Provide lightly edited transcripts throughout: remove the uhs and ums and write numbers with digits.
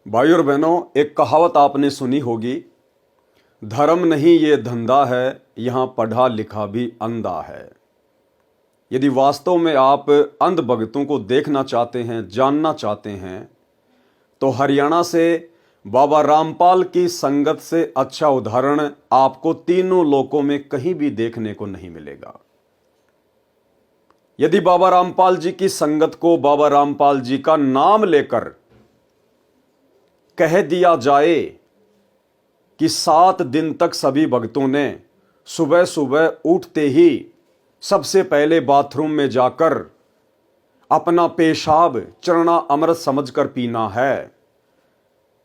भाइयों और बहनों, एक कहावत आपने सुनी होगी, धर्म नहीं ये धंधा है, यहाँ पढ़ा लिखा भी अंधा है। यदि वास्तव में आप अंध भगतों को देखना चाहते हैं, जानना चाहते हैं, तो हरियाणा से बाबा रामपाल की संगत से अच्छा उदाहरण आपको तीनों लोकों में कहीं भी देखने को नहीं मिलेगा। यदि बाबा रामपाल जी की संगत को बाबा रामपाल जी का नाम लेकर कह दिया जाए कि 7 दिन तक सभी भक्तों ने सुबह सुबह उठते ही सबसे पहले बाथरूम में जाकर अपना पेशाब चरना अमृत समझकर पीना है।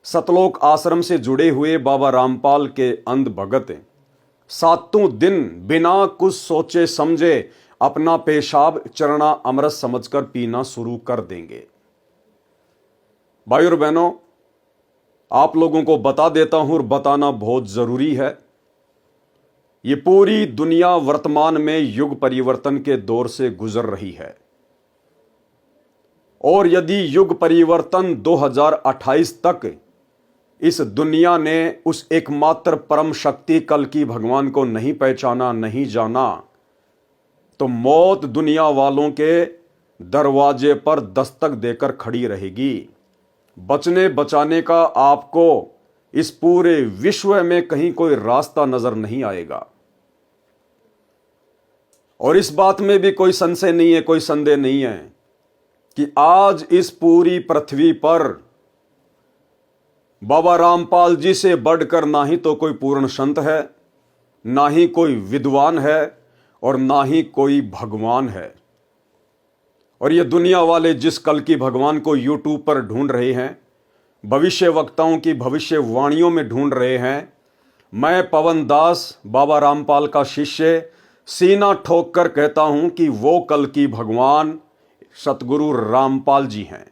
सतलोक आश्रम से जुड़े हुए बाबा रामपाल के अंध भगत 7 दिन बिना कुछ सोचे समझे अपना पेशाब चरना अमृत समझकर पीना शुरू कर देंगे। भाइयों और बहनों, आप लोगों को बता देता हूं और बताना बहुत जरूरी है। ये पूरी दुनिया वर्तमान में युग परिवर्तन के दौर से गुजर रही है और यदि युग परिवर्तन 2028 तक इस दुनिया ने उस एकमात्र परम शक्ति कल की भगवान को नहीं पहचाना, नहीं जाना, तो मौत दुनिया वालों के दरवाजे पर दस्तक देकर खड़ी रहेगी। बचने बचाने का आपको इस पूरे विश्व में कहीं कोई रास्ता नजर नहीं आएगा। और इस बात में भी कोई संशय नहीं है, कोई संदेह नहीं है कि आज इस पूरी पृथ्वी पर बाबा रामपाल जी से बढ़कर ना ही तो कोई पूर्ण संत है, ना ही कोई विद्वान है और ना ही कोई भगवान है। और ये दुनिया वाले जिस कल की भगवान को यूट्यूब पर ढूंढ रहे हैं, भविष्य वक्ताओं की भविष्यवाणियों में ढूंढ रहे हैं, मैं पवन दास बाबा रामपाल का शिष्य सीना ठोक कर कहता हूं कि वो कल की भगवान सतगुरु रामपाल जी हैं।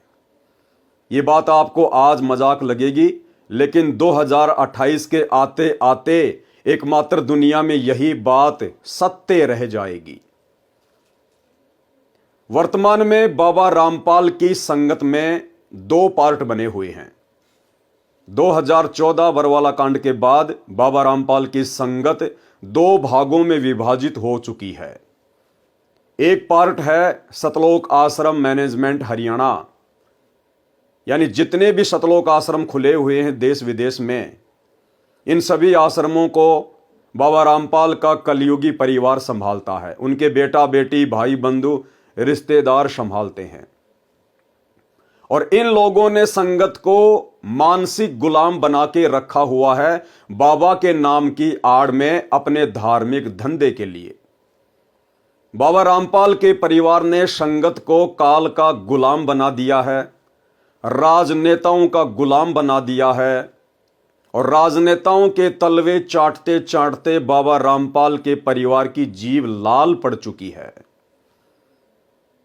ये बात आपको आज मजाक लगेगी, लेकिन 2028 के आते आते एकमात्र दुनिया में यही बात सत्य रह जाएगी। वर्तमान में बाबा रामपाल की संगत में 2 पार्ट बने हुए हैं। 2014 बरवाला कांड के बाद बाबा रामपाल की संगत 2 भागों में विभाजित हो चुकी है। एक पार्ट है सतलोक आश्रम मैनेजमेंट हरियाणा, यानी जितने भी सतलोक आश्रम खुले हुए हैं देश विदेश में, इन सभी आश्रमों को बाबा रामपाल का कलयुगी परिवार संभालता है। उनके बेटा बेटी भाई बंधु रिश्तेदार संभालते हैं। और इन लोगों ने संगत को मानसिक गुलाम बना के रखा हुआ है बाबा के नाम की आड़ में, अपने धार्मिक धंधे के लिए। बाबा रामपाल के परिवार ने संगत को काल का गुलाम बना दिया है, राजनेताओं का गुलाम बना दिया है और राजनेताओं के तलवे चाटते चाटते बाबा रामपाल के परिवार की जीभ लाल पड़ चुकी है।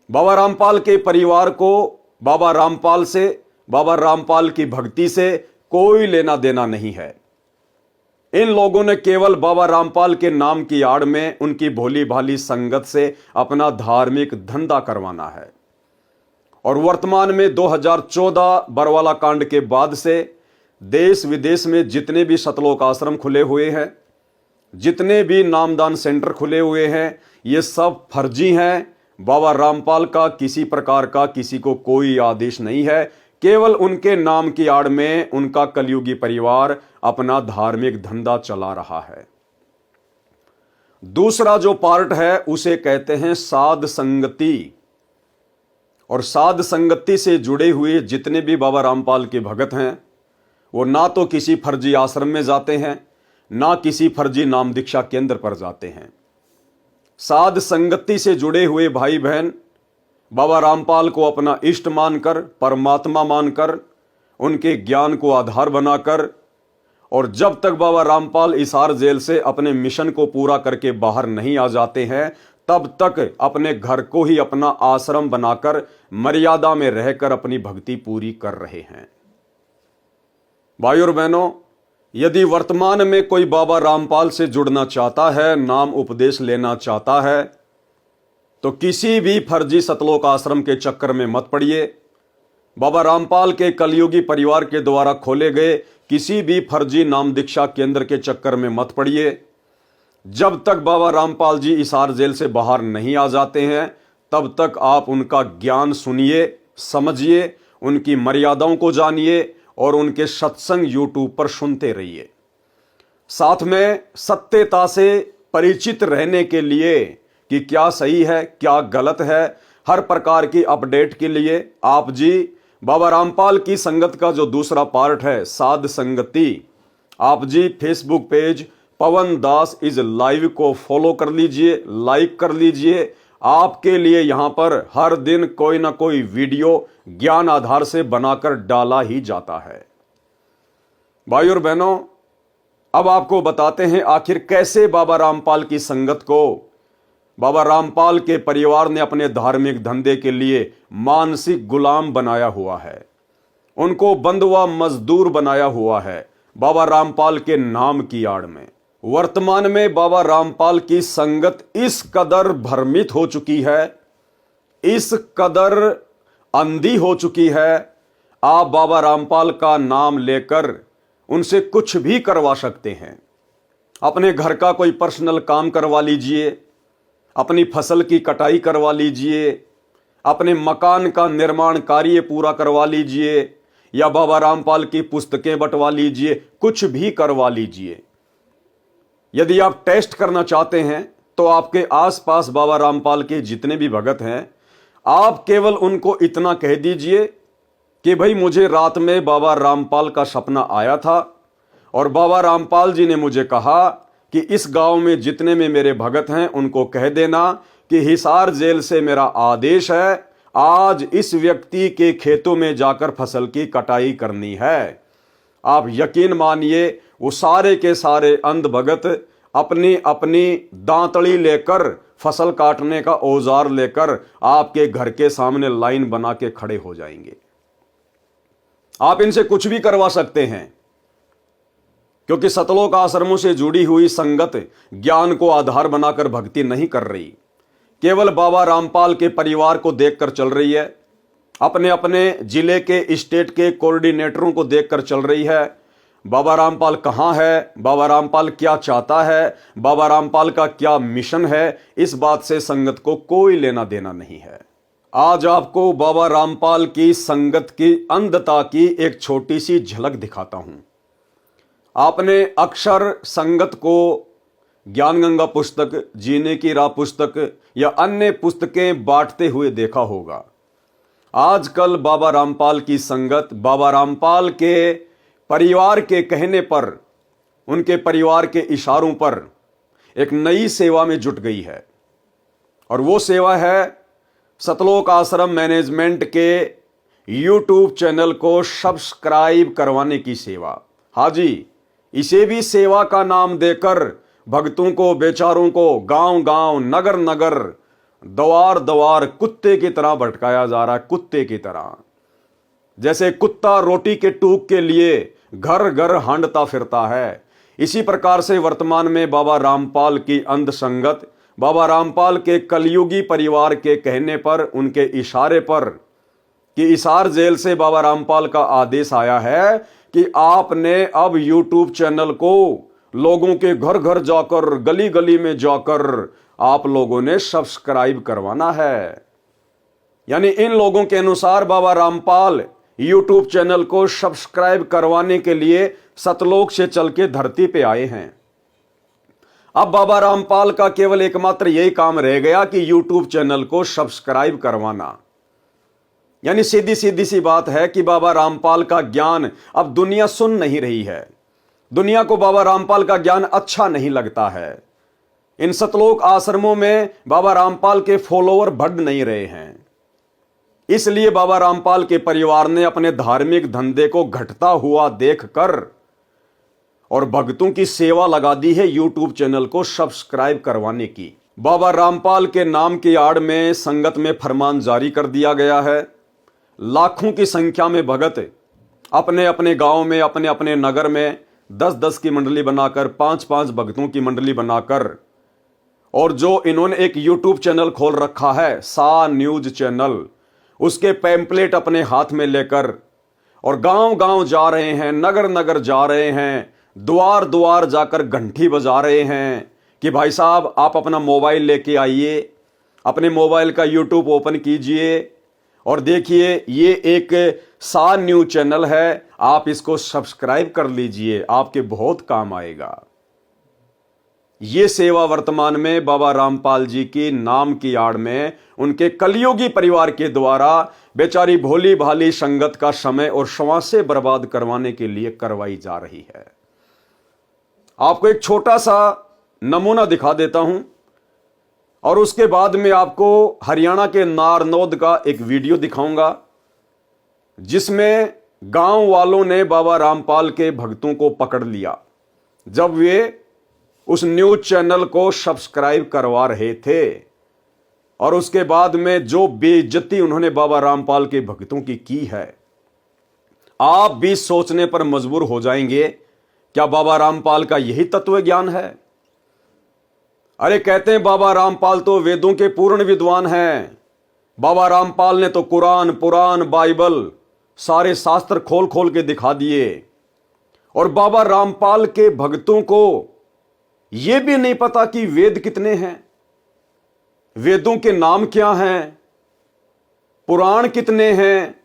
बाबा रामपाल के परिवार को बाबा रामपाल से, बाबा रामपाल की भक्ति से कोई लेना देना नहीं है। इन लोगों ने केवल बाबा रामपाल के नाम की आड़ में उनकी भोली भाली संगत से अपना धार्मिक धंधा करवाना है। और वर्तमान में 2014 बरवाला कांड के बाद से देश विदेश में जितने भी सतलोक आश्रम खुले हुए हैं, जितने भी नामदान सेंटर खुले हुए हैं, ये सब फर्जी हैं। बाबा रामपाल का किसी प्रकार का किसी को कोई आदेश नहीं है, केवल उनके नाम की आड़ में उनका कलयुगी परिवार अपना धार्मिक धंधा चला रहा है। दूसरा जो पार्ट है उसे कहते हैं साध संगति। और साध संगति से जुड़े हुए जितने भी बाबा रामपाल के भगत हैं, वो ना तो किसी फर्जी आश्रम में जाते हैं, ना किसी फर्जी नाम दीक्षा केंद्र पर जाते हैं। साध संगति से जुड़े हुए भाई बहन बाबा रामपाल को अपना इष्ट मानकर, परमात्मा मानकर, उनके ज्ञान को आधार बनाकर, और जब तक बाबा रामपाल हिसार जेल से अपने मिशन को पूरा करके बाहर नहीं आ जाते हैं, तब तक अपने घर को ही अपना आश्रम बनाकर मर्यादा में रहकर अपनी भक्ति पूरी कर रहे हैं। भाइयों और बहनों, यदि वर्तमान में कोई बाबा रामपाल से जुड़ना चाहता है, नाम उपदेश लेना चाहता है, तो किसी भी फर्जी सतलोक आश्रम के चक्कर में मत पड़िए। बाबा रामपाल के कलयुगी परिवार के द्वारा खोले गए किसी भी फर्जी नाम दीक्षा केंद्र के चक्कर में मत पड़िए। जब तक बाबा रामपाल जी हिसार जेल से बाहर नहीं आ जाते हैं तब तक आप उनका ज्ञान सुनिए, समझिए, उनकी मर्यादाओं को जानिए और उनके सत्संग यूट्यूब पर सुनते रहिए। साथ में सत्यता से परिचित रहने के लिए कि क्या सही है क्या गलत है, हर प्रकार की अपडेट के लिए आप जी बाबा रामपाल की संगत का जो दूसरा पार्ट है साध संगति, आप जी Facebook page Pawan Das is live को फॉलो कर लीजिए, लाइक कर लीजिए। आपके लिए यहां पर हर दिन कोई ना कोई वीडियो ज्ञान आधार से बनाकर डाला ही जाता है। भाइयों और बहनों, अब आपको बताते हैं आखिर कैसे बाबा रामपाल की संगत को बाबा रामपाल के परिवार ने अपने धार्मिक धंधे के लिए मानसिक गुलाम बनाया हुआ है, उनको बंधुआ मजदूर बनाया हुआ है बाबा रामपाल के नाम की आड़ में। वर्तमान में बाबा रामपाल की संगत इस कदर भ्रमित हो चुकी है, इस कदर अंधी हो चुकी है, आप बाबा रामपाल का नाम लेकर उनसे कुछ भी करवा सकते हैं। अपने घर का कोई पर्सनल काम करवा लीजिए, अपनी फसल की कटाई करवा लीजिए, अपने मकान का निर्माण कार्य पूरा करवा लीजिए, या बाबा रामपाल की पुस्तकें बंटवा लीजिए, कुछ भी करवा लीजिए। यदि आप टेस्ट करना चाहते हैं तो आपके आसपास बाबा रामपाल के जितने भी भगत हैं, आप केवल उनको इतना कह दीजिए कि भाई मुझे रात में बाबा रामपाल का सपना आया था और बाबा रामपाल जी ने मुझे कहा कि इस गांव में जितने में मेरे भगत हैं उनको कह देना कि हिसार जेल से मेरा आदेश है, आज इस व्यक्ति के खेतों में जाकर फसल की कटाई करनी है। आप यकीन मानिए वो सारे के सारे अंध भगत अपनी अपनी दांतड़ी लेकर, फसल काटने का औजार लेकर आपके घर के सामने लाइन बना के खड़े हो जाएंगे। आप इनसे कुछ भी करवा सकते हैं क्योंकि सतलोक आश्रमों से जुड़ी हुई संगत ज्ञान को आधार बनाकर भक्ति नहीं कर रही, केवल बाबा रामपाल के परिवार को देखकर चल रही है, अपने अपने जिले के स्टेट के कोऑर्डिनेटरों को देखकर चल रही है। बाबा रामपाल कहां है, बाबा रामपाल क्या चाहता है, बाबा रामपाल का क्या मिशन है, इस बात से संगत को कोई लेना देना नहीं है। आज आपको बाबा रामपाल की संगत की अंधता की एक छोटी सी झलक दिखाता हूं। आपने अक्सर संगत को ज्ञान गंगा पुस्तक, जीने की राह पुस्तक या अन्य पुस्तकें बांटते हुए देखा होगा। आजकल बाबा रामपाल की संगत बाबा रामपाल के परिवार के कहने पर, उनके परिवार के इशारों पर एक नई सेवा में जुट गई है और वो सेवा है सतलोक आश्रम मैनेजमेंट के यूट्यूब चैनल को सब्सक्राइब करवाने की सेवा। हाँ जी, इसे भी सेवा का नाम देकर भक्तों को, बेचारों को गांव गांव, नगर नगर, द्वार द्वार कुत्ते की तरह भटकाया जा रहा है। कुत्ते की तरह, जैसे कुत्ता रोटी के टूक के लिए घर घर हांडता फिरता है, इसी प्रकार से वर्तमान में बाबा रामपाल की अंध संगत बाबा रामपाल के कलयुगी परिवार के कहने पर, उनके इशारे पर कि हिसार जेल से बाबा रामपाल का आदेश आया है कि आपने अब यूट्यूब चैनल को लोगों के घर घर जाकर, गली गली में जाकर आप लोगों ने सब्सक्राइब करवाना है। यानी इन लोगों के अनुसार बाबा रामपाल यूट्यूब चैनल को सब्सक्राइब करवाने के लिए सतलोक से चल के धरती पे आए हैं। अब बाबा रामपाल का केवल एकमात्र यही काम रह गया कि यूट्यूब चैनल को सब्सक्राइब करवाना। यानी सीधी सीधी सी बात है कि बाबा रामपाल का ज्ञान अब दुनिया सुन नहीं रही है। दुनिया को बाबा रामपाल का ज्ञान अच्छा नहीं लगता है। इन सतलोक आश्रमों में बाबा रामपाल के फॉलोअर बढ़ नहीं रहे हैं। इसलिए बाबा रामपाल के परिवार ने अपने धार्मिक धंधे को घटता हुआ देखकर और भक्तों की सेवा लगा दी है यूट्यूब चैनल को सब्सक्राइब करवाने की। बाबा रामपाल के नाम की आड़ में संगत में फरमान जारी कर दिया गया है। लाखों की संख्या में भगत अपने अपने गांव में, अपने अपने नगर में 10-10 की मंडली बनाकर, 5-5 भक्तों की मंडली बनाकर, और जो इन्होंने एक यूट्यूब चैनल खोल रखा है सा न्यूज चैनल, उसके पैम्पलेट अपने हाथ में लेकर और गांव गांव जा रहे हैं, नगर नगर जा रहे हैं, द्वार द्वार जाकर घंटी बजा रहे हैं कि भाई साहब आप अपना मोबाइल लेके आइए, अपने मोबाइल का यूट्यूब ओपन कीजिए और देखिए ये एक सा न्यूज चैनल है, आप इसको सब्सक्राइब कर लीजिए, आपके बहुत काम आएगा। ये सेवा वर्तमान में बाबा रामपाल जी की नाम की आड़ में उनके कलयुगी परिवार के द्वारा बेचारी भोली भाली संगत का समय और श्वासें बर्बाद करवाने के लिए करवाई जा रही है। आपको एक छोटा सा नमूना दिखा देता हूं और उसके बाद में आपको हरियाणा के नारनौद का एक वीडियो दिखाऊंगा जिसमें गांव वालों ने बाबा रामपाल के भक्तों को पकड़ लिया जब वे उस न्यूज चैनल को सब्सक्राइब करवा रहे थे और उसके बाद में जो बेइज्जती उन्होंने बाबा रामपाल के भक्तों की है, आप भी सोचने पर मजबूर हो जाएंगे क्या बाबा रामपाल का यही तत्व ज्ञान है। अरे कहते हैं बाबा रामपाल तो वेदों के पूर्ण विद्वान हैं, बाबा रामपाल ने तो कुरान, पुराण, बाइबल सारे शास्त्र खोल खोल के दिखा दिए और बाबा रामपाल के भक्तों को यह भी नहीं पता कि वेद कितने हैं, वेदों के नाम क्या हैं, पुराण कितने हैं।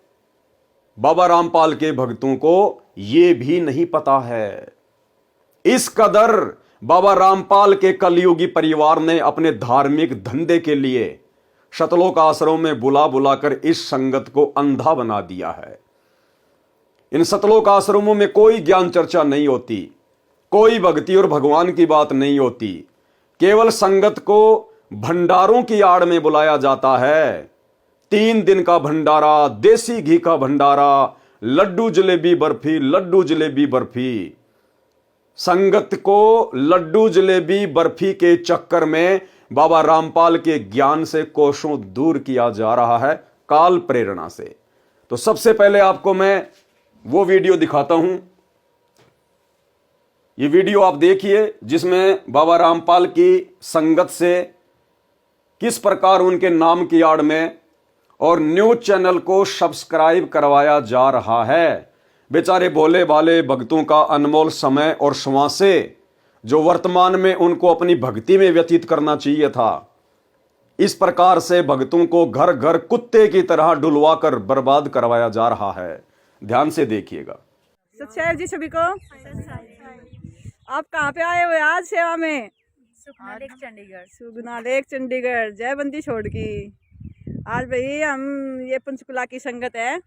बाबा रामपाल के भक्तों को यह भी नहीं पता है। इस कदर बाबा रामपाल के कलयुगी परिवार ने अपने धार्मिक धंधे के लिए शतलोक आश्रम में बुला बुलाकर इस संगत को अंधा बना दिया है। इन शतलोक आश्रमों में कोई ज्ञान चर्चा नहीं होती, कोई भक्ति और भगवान की बात नहीं होती, केवल संगत को भंडारों की आड़ में बुलाया जाता है। 3 दिन का भंडारा, देसी घी का भंडारा, लड्डू जलेबी बर्फी, लड्डू जलेबी बर्फी। संगत को लड्डू जलेबी बर्फी के चक्कर में बाबा रामपाल के ज्ञान से कोसों दूर किया जा रहा है, काल प्रेरणा से। तो सबसे पहले आपको मैं वो वीडियो दिखाता हूं। ये वीडियो आप देखिए जिसमें बाबा रामपाल की संगत से किस प्रकार उनके नाम की आड़ में और न्यूज चैनल को सब्सक्राइब करवाया जा रहा है। बेचारे भोले भाले भक्तों का अनमोल समय और श्वासें जो वर्तमान में उनको अपनी भक्ति में व्यतीत करना चाहिए था, इस प्रकार से भक्तों को घर घर कुत्ते की तरह डुलवा कर बर्बाद करवाया जा रहा है। ध्यान से देखिएगा। सत जी सभी को। आप कहाँ पे आए हुए आज सेवा में? सुखना लेक चंडीगढ़। सुगना लेक चंडीगढ़, जय बंदी छोड़ की। आज भाई हम ये पंचकुला की संगत है,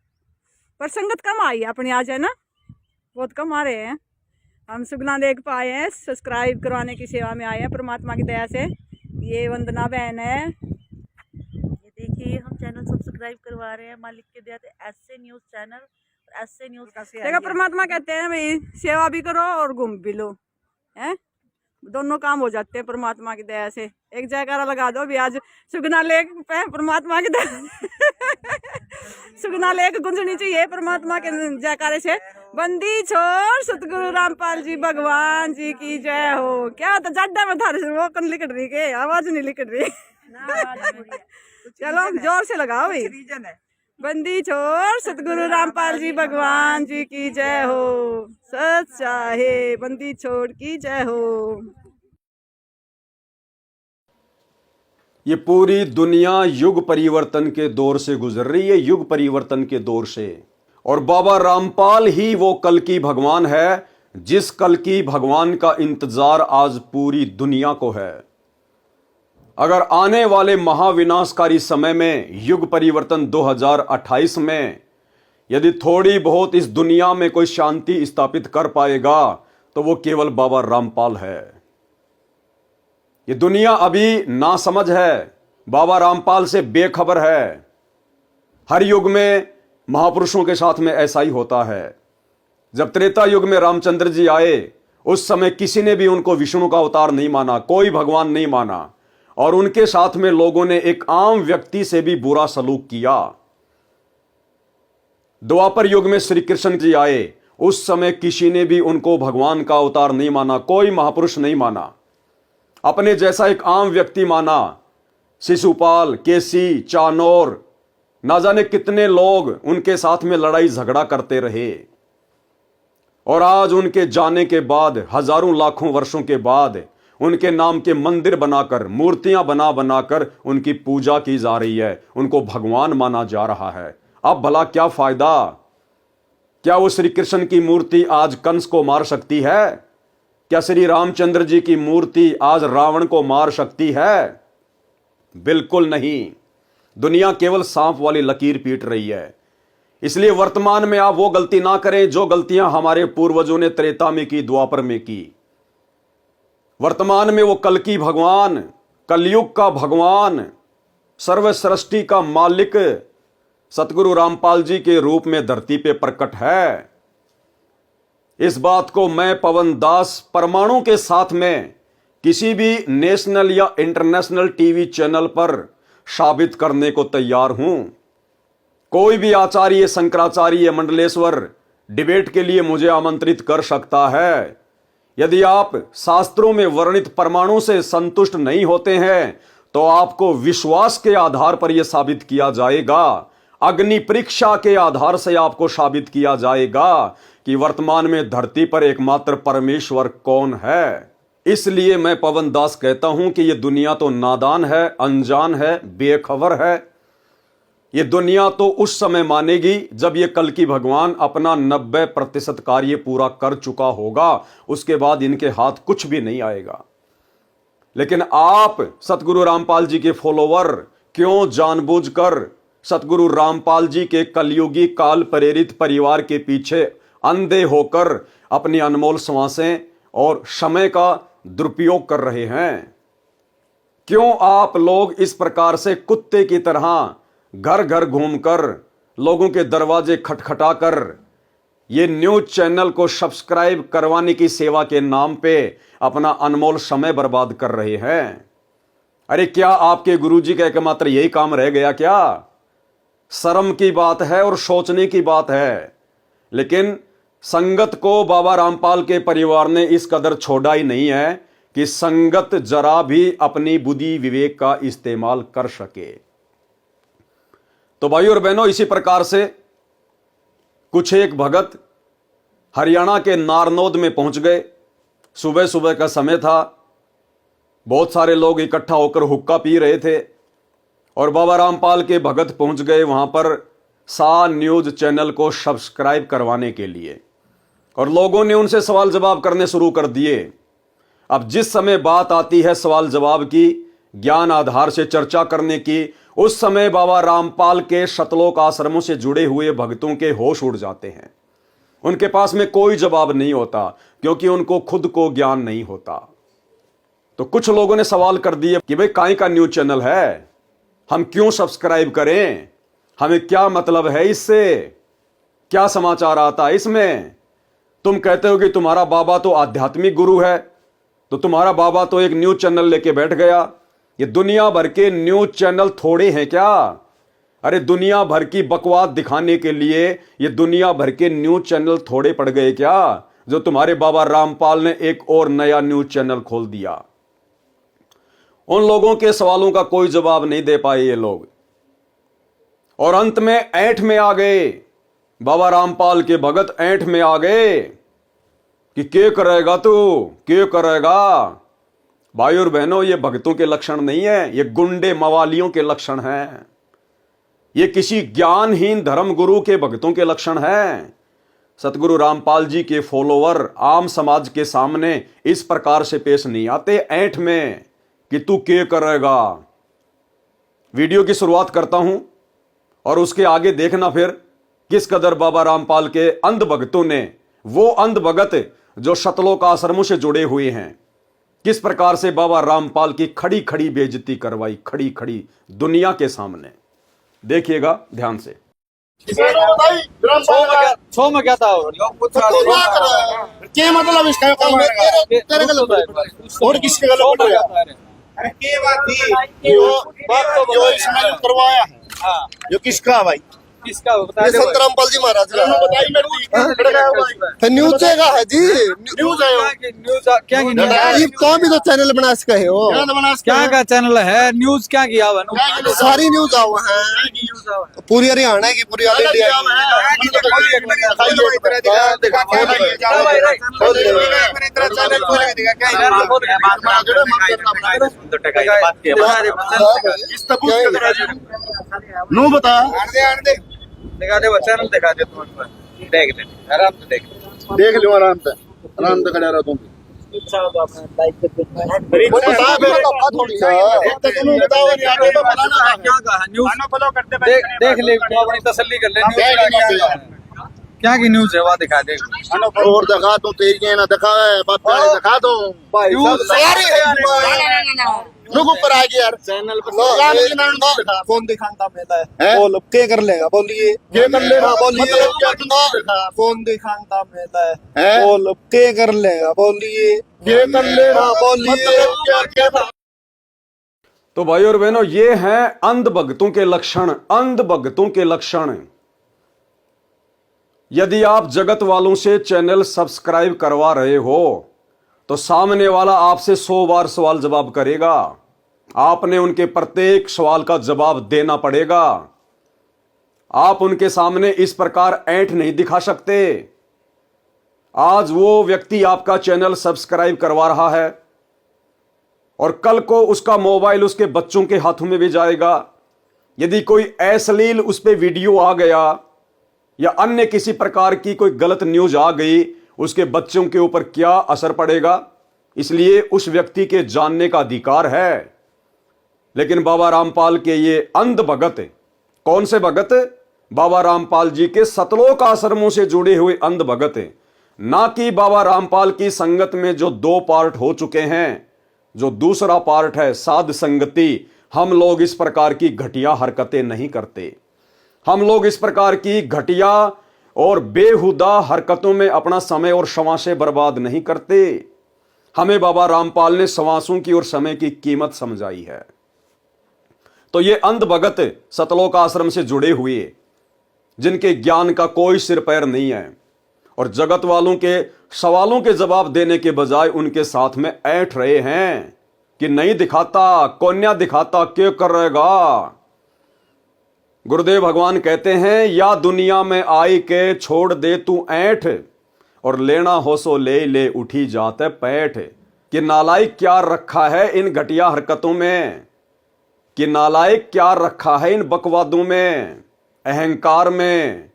पर संगत कम आई है अपनी आज, है ना, बहुत कम आ रहे हैं। हम सुगना लेक पे आए हैं, सब्सक्राइब करवाने की सेवा में आए हैं परमात्मा की दया से। ये वंदना बहन है, ये देखिए हम चैनल सब्सक्राइब करवा रहे हैं मालिक के दया से। ऐसे न्यूज़ चैनल, ऐसे न्यूज़ देखा परमात्मा कहते हैं भाई सेवा भी करो और घूम भी लो, हैं, दोनों काम हो जाते हैं परमात्मा की दया से। एक जयकारा लगा दो भी आज सुगना लेक पे परमात्मा की दया सुगना लेक गुंजनी चाहिए परमात्मा के जयकारे से। बंदी छोड़ सतगुरु रामपाल जी भगवान जी की जय हो। क्या होता जाड्डा में थारे वो कन लिकट रही के आवाज नहीं लिकट रही चलो जोर से लगाओ भाई। बंदी छोड़ सतगुरु रामपाल जी भगवान जी की जय हो। सच चाहे बंदी छोड़ की जय हो। ये पूरी दुनिया युग परिवर्तन के दौर से गुजर रही है, युग परिवर्तन के दौर से। और बाबा रामपाल ही वो कल की भगवान है जिस कल की भगवान का इंतजार आज पूरी दुनिया को है। अगर आने वाले महाविनाशकारी समय में युग परिवर्तन 2028 में यदि थोड़ी बहुत इस दुनिया में कोई शांति स्थापित कर पाएगा तो वो केवल बाबा रामपाल है। ये दुनिया अभी नासमझ है, बाबा रामपाल से बेखबर है। हर युग में महापुरुषों के साथ में ऐसा ही होता है। जब त्रेता युग में रामचंद्र जी आए उस समय किसी ने भी उनको विष्णु का अवतार नहीं माना, कोई भगवान नहीं माना, और उनके साथ में लोगों ने एक आम व्यक्ति से भी बुरा सलूक किया। द्वापर युग में श्री कृष्ण जी आए उस समय किसी ने भी उनको भगवान का अवतार नहीं माना, कोई महापुरुष नहीं माना, अपने जैसा एक आम व्यक्ति माना। शिशुपाल, केसी, चाणोर ना जाने कितने लोग उनके साथ में लड़ाई झगड़ा करते रहे, और आज उनके जाने के बाद हजारों लाखों वर्षों के बाद उनके नाम के मंदिर बनाकर, मूर्तियां बना बनाकर उनकी पूजा की जा रही है, उनको भगवान माना जा रहा है। अब भला क्या फायदा? क्या वो श्री कृष्ण की मूर्ति आज कंस को मार सकती है? क्या श्री रामचंद्र जी की मूर्ति आज रावण को मार सकती है? बिल्कुल नहीं। दुनिया केवल सांप वाली लकीर पीट रही है। इसलिए वर्तमान में आप वो गलती ना करें जो गलतियां हमारे पूर्वजों ने त्रेता में की, द्वापर में की। वर्तमान में वो कल की भगवान, कलयुग का भगवान, सर्व सृष्टि का मालिक सतगुरु रामपाल जी के रूप में धरती पे प्रकट है। इस बात को मैं पवन दास परमाणु के साथ में किसी भी नेशनल या इंटरनेशनल टीवी चैनल पर साबित करने को तैयार हूं। कोई भी आचार्य, शंकराचार्य, मंडलेश्वर डिबेट के लिए मुझे आमंत्रित कर सकता है। यदि आप शास्त्रों में वर्णित परमाणु से संतुष्ट नहीं होते हैं तो आपको विश्वास के आधार पर यह साबित किया जाएगा, अग्नि परीक्षा के आधार से आपको साबित किया जाएगा कि वर्तमान में धरती पर एकमात्र परमेश्वर कौन है। इसलिए मैं पवन दास कहता हूं कि यह दुनिया तो नादान है, अनजान है, बेखबर है। ये दुनिया तो उस समय मानेगी जब ये कल की भगवान अपना 90% कार्य पूरा कर चुका होगा, उसके बाद इनके हाथ कुछ भी नहीं आएगा। लेकिन आप सतगुरु रामपाल जी के फॉलोवर क्यों जानबूझकर सतगुरु रामपाल जी के कलयुगी काल प्रेरित परिवार के पीछे अंधे होकर अपनी अनमोल श्वासें और समय का दुरुपयोग कर रहे हैं? क्यों आप लोग इस प्रकार से कुत्ते की तरह घर घर घूमकर, लोगों के दरवाजे खटखटाकर ये न्यूज चैनल को सब्सक्राइब करवाने की सेवा के नाम पे अपना अनमोल समय बर्बाद कर रहे हैं? अरे क्या आपके गुरुजी का एकमात्र यही काम रह गया क्या? शर्म की बात है और सोचने की बात है। लेकिन संगत को बाबा रामपाल के परिवार ने इस कदर छोड़ा ही नहीं है कि संगत जरा भी अपनी बुद्धि विवेक का इस्तेमाल कर सके। तो भाइयों और बहनों, इसी प्रकार से कुछ एक भगत हरियाणा के नारनौद में पहुंच गए। सुबह सुबह का समय था, बहुत सारे लोग इकट्ठा होकर हुक्का पी रहे थे और बाबा रामपाल के भगत पहुंच गए वहां पर सा न्यूज चैनल को सब्सक्राइब करवाने के लिए, और लोगों ने उनसे सवाल जवाब करने शुरू कर दिए। अब जिस समय बात आती है सवाल जवाब की, ज्ञान आधार से चर्चा करने की, उस समय बाबा रामपाल के शतलोक आश्रमों से जुड़े हुए भक्तों के होश उड़ जाते हैं। उनके पास में कोई जवाब नहीं होता क्योंकि उनको खुद को ज्ञान नहीं होता। तो कुछ लोगों ने सवाल कर दिए कि भाई काहे का न्यूज चैनल है, हम क्यों सब्सक्राइब करें, हमें क्या मतलब है इससे, क्या समाचार आता है इसमें? तुम कहते हो कि तुम्हारा बाबा तो आध्यात्मिक गुरु है, तो तुम्हारा बाबा तो एक न्यूज चैनल लेके बैठ गया। ये दुनिया भर के न्यूज चैनल थोड़े हैं क्या? अरे दुनिया भर की बकवास दिखाने के लिए ये दुनिया भर के न्यूज चैनल थोड़े पड़ गए क्या, जो तुम्हारे बाबा रामपाल ने एक और नया न्यूज चैनल खोल दिया? उन लोगों के सवालों का कोई जवाब नहीं दे पाए ये लोग, और अंत में ऐंठ में आ गए। बाबा रामपाल के भगत ऐंठ में आ गए कि क्या करेगा तू, क्या करेगा? भाई और बहनों, ये भक्तों के लक्षण नहीं है, ये गुंडे मवालियों के लक्षण हैं। ये किसी ज्ञानहीन धर्म गुरु के भक्तों के लक्षण हैं। सतगुरु रामपाल जी के फॉलोवर आम समाज के सामने इस प्रकार से पेश नहीं आते ऐंठ में कि तू क्या करेगा। वीडियो की शुरुआत करता हूं और उसके आगे देखना फिर किस कदर बाबा रामपाल के अंध भक्तों ने, वो अंध भगत जो शतलोक आश्रमों से जुड़े हुए हैं, किस प्रकार से बाबा रामपाल की खड़ी खड़ी बेइज्जती करवाई, खड़ी खड़ी दुनिया के सामने। देखिएगा ध्यान से। छो में क्या था क्या मतलब इसका तेरे गलत और किसके गलत अरे क्या बात थी जो इसमें करवाया है, जो किसका भाई किसका बता ये दे संत रामपाल जी महाराज का बताई मेरे न्यूज का है जी न्यूज है न्यूज क्या की न्यूज ये कौन भी तो चैनल बना सके हो क्या का चैनल है न्यूज क्या किया हुआ सारी न्यूज आओ है पूरी हरियाणा की पूरी ऑल इंडिया नो बता दिखा दे चैनल दिखा दे तुम देख ले आराम से देख लो आराम से खड़ा रहो तुम देख ले अपनी तसल्ली कर ले क्या की न्यूज है वहाँ दिखा दे और दिखा दो तेरी ना दिखा दिखा दो लोग ऊपर आ गया यार चैनल पर कौन दिखाता मेला बोल क्या कर लेगा बोलिए क्या कर लेगा बोलिए कौन दिखाता मेला है बोल क्या कर लेगा बोलिए क्या कर लेगा बोलिए। तो भाई और बहनों, ये हैं अंध भक्तों के लक्षण, अंध भक्तों के लक्षण। यदि आप जगत वालों से चैनल सब्सक्राइब करवा रहे हो तो सामने वाला आपसे 100 बार सवाल जवाब करेगा, आपने उनके प्रत्येक सवाल का जवाब देना पड़ेगा। आप उनके सामने इस प्रकार ऐंठ नहीं दिखा सकते। आज वो व्यक्ति आपका चैनल सब्सक्राइब करवा रहा है और कल को उसका मोबाइल उसके बच्चों के हाथों में भी जाएगा। यदि कोई अश्लील उस पर वीडियो आ गया या अन्य किसी प्रकार की कोई गलत न्यूज आ गई, उसके बच्चों के ऊपर क्या असर पड़ेगा। इसलिए उस व्यक्ति के जानने का अधिकार है। लेकिन बाबा रामपाल के ये अंध भगत, कौन से भगत? बाबा रामपाल जी के सतलोक आश्रमों से जुड़े हुए अंध भगत, ना कि बाबा रामपाल की संगत में जो 2 पार्ट हो चुके हैं। जो दूसरा पार्ट है साध संगति, हम लोग इस प्रकार की घटिया हरकतें नहीं करते। हम लोग इस प्रकार की घटिया और बेहुदा हरकतों में अपना समय और श्वासें बर्बाद नहीं करते। हमें बाबा रामपाल ने श्वासों की और समय की कीमत समझाई है। तो ये अंध भगत सतलोक आश्रम से जुड़े हुए, जिनके ज्ञान का कोई सिर पैर नहीं है और जगत वालों के सवालों के जवाब देने के बजाय उनके साथ में ऐंठ रहे हैं कि नहीं दिखाता, कौन्या दिखाता, क्या कर रहेगा। गुरुदेव भगवान कहते हैं, या दुनिया में आई के छोड़ दे तू ऐंठ, और लेना हो सो ले ले उठी जाते पैठ। कि नालायक क्या रखा है इन घटिया हरकतों में, कि नालायक क्या रखा है इन बकवादों में, अहंकार में।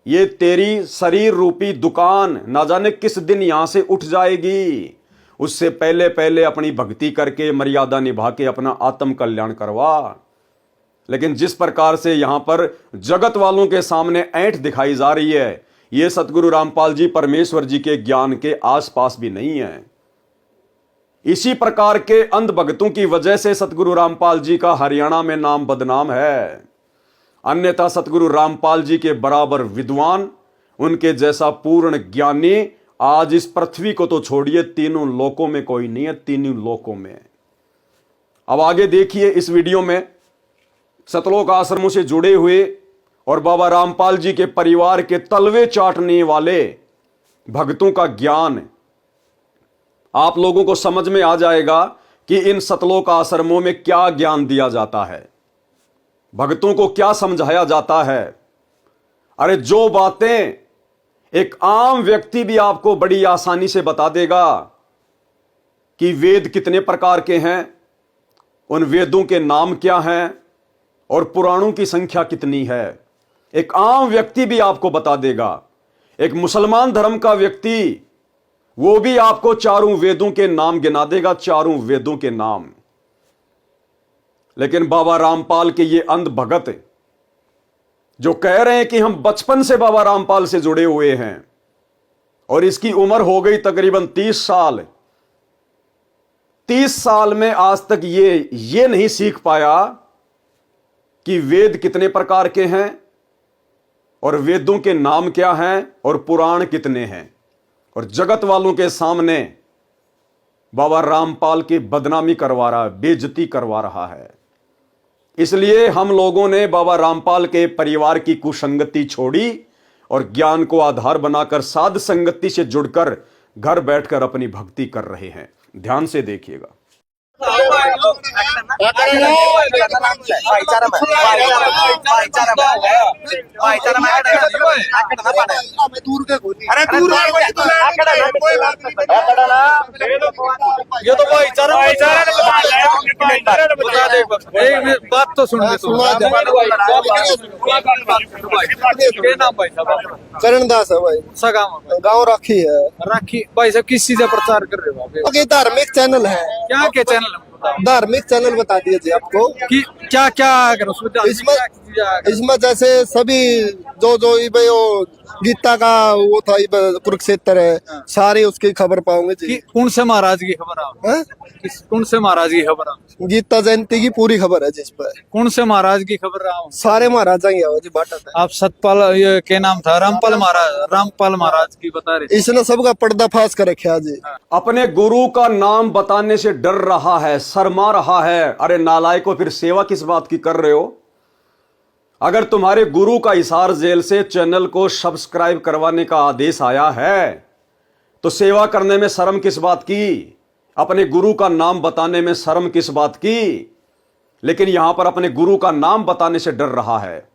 ये तेरी शरीर रूपी दुकान ना जाने किस दिन यहां से उठ जाएगी। उससे पहले पहले अपनी भक्ति करके मर्यादा निभा के अपना आत्म कल्याण करवा। लेकिन जिस प्रकार से यहां पर जगत वालों के सामने ऐंठ दिखाई जा रही है, यह सतगुरु रामपाल जी परमेश्वर जी के ज्ञान के आसपास भी नहीं है। इसी प्रकार के अंध भक्तों की वजह से सतगुरु रामपाल जी का हरियाणा में नाम बदनाम है। अन्यथा सतगुरु रामपाल जी के बराबर विद्वान, उनके जैसा पूर्ण ज्ञानी आज इस पृथ्वी को तो छोड़िए, तीनों लोकों में कोई नहीं है, तीनों लोकों में। अब आगे देखिए इस वीडियो में सतलोक आश्रमों से जुड़े हुए और बाबा रामपाल जी के परिवार के तलवे चाटने वाले भक्तों का ज्ञान आप लोगों को समझ में आ जाएगा कि इन सतलोक आश्रमों में क्या ज्ञान दिया जाता है, भक्तों को क्या समझाया जाता है। अरे जो बातें एक आम व्यक्ति भी आपको बड़ी आसानी से बता देगा कि वेद कितने प्रकार के हैं, उन वेदों के नाम क्या हैं और पुराणों की संख्या कितनी है, एक आम व्यक्ति भी आपको बता देगा। एक मुसलमान धर्म का व्यक्ति, वो भी आपको चारों वेदों के नाम गिना देगा, चारों वेदों के नाम। लेकिन बाबा रामपाल के ये अंध भगत जो कह रहे हैं कि हम बचपन से बाबा रामपाल से जुड़े हुए हैं और इसकी उम्र हो गई तकरीबन 30 साल, 30 साल में आज तक ये नहीं सीख पाया कि वेद कितने प्रकार के हैं और वेदों के नाम क्या हैं और पुराण कितने हैं, और जगत वालों के सामने बाबा रामपाल की बदनामी करवा रहा है, बेइज्जती करवा रहा है। इसलिए हम लोगों ने बाबा रामपाल के परिवार की कुसंगति छोड़ी और ज्ञान को आधार बनाकर साध संगति से जुड़कर घर बैठकर अपनी भक्ति कर रहे हैं। ध्यान से देखिएगा। ये तो भाईचारा एक बात तो सुन करणदास है भाई, सा गाँव गाँव राखी है। राखी भाई साहब किस चीज का प्रचार कर रहे हो आप? ये धार्मिक चैनल है। क्या क्या चैनल धार्मिक चैनल बता दिए जी आपको कि क्या क्या करो इसमें जैसे सभी जो भाई वो गीता का वो था कुरुक्षेत्र है, सारी उसकी खबर पाओगे जी। कौन से महाराज की खबर है? कौन से महाराज की खबर है? गीता जयंती की पूरी खबर है जिस पर। कौन से महाराज की खबर है? सारे महाराजा ही है जी बाटा था। आप सतपाल ये क्या नाम था? रामपाल महाराज की बता रहे। इसने सबका पर्दाफाश कर रखा जी। अपने गुरु का नाम बताने से डर रहा है, शर्मा रहा है। अरे नालायकों, फिर सेवा किस बात की कर रहे हो? अगर तुम्हारे गुरु का हिसार जेल से चैनल को सब्सक्राइब करवाने का आदेश आया है तो सेवा करने में शर्म किस बात की? अपने गुरु का नाम बताने में शर्म किस बात की? लेकिन यहां पर अपने गुरु का नाम बताने से डर रहा है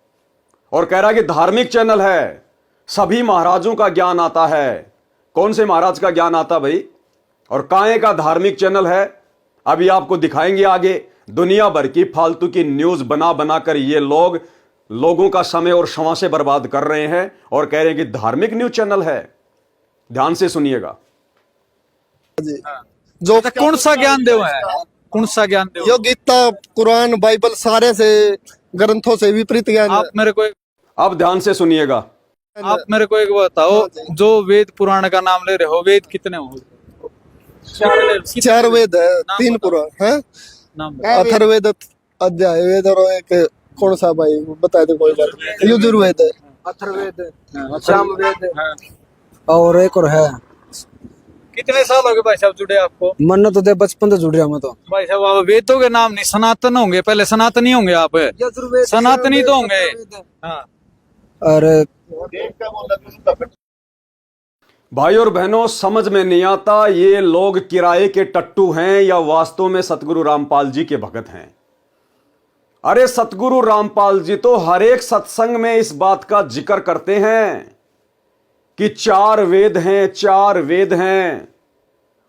और कह रहा है कि धार्मिक चैनल है, सभी महाराजों का ज्ञान आता है। कौन से महाराज का ज्ञान आता भाई? और काहे का धार्मिक चैनल है? अभी आपको दिखाएंगे आगे। दुनिया भर की फालतू की न्यूज बना बनाकर ये लोगों का समय और श्वास से बर्बाद कर रहे हैं और कह रहे हैं कि धार्मिक न्यूज चैनल है। ध्यान से सुनिएगा जो कौन सा ज्ञान देव है? कौन सा ज्ञान देव? यो गीता कुरान बाइबल सारे से ग्रंथों से विपरीत ज्ञान। आप मेरे को अब ध्यान से सुनिएगा। आप मेरे को एक बताओ, जो वेद पुराण का नाम ले रहे हो, वेद कितने हो? 4 वेद है, 3 पुराण है, अथर्ववेद, अध्याय वेद और एक कौन सा भाई बता दे कोई बात। यजुर्वेद है, अथर्ववेद, सामवेद और एक और है। कितने साल हो गए भाई साहब जुड़े आपको? मन तो दे बचपन से जुड़ रहा मैं तो। भाई साहब आप वेदों के नाम नहीं, सनातन होंगे, पहले सनातनी होंगे आप। सनातनी तो होंगे। हाँ। अरे भाई और बहनों, समझ में नहीं आता ये लोग किराए के टट्टू हैं या वास्तव में सतगुरु रामपाल जी के भगत हैं। अरे सतगुरु रामपाल जी तो हर एक सत्संग में इस बात का जिक्र करते हैं कि 4 वेद हैं, 4 वेद हैं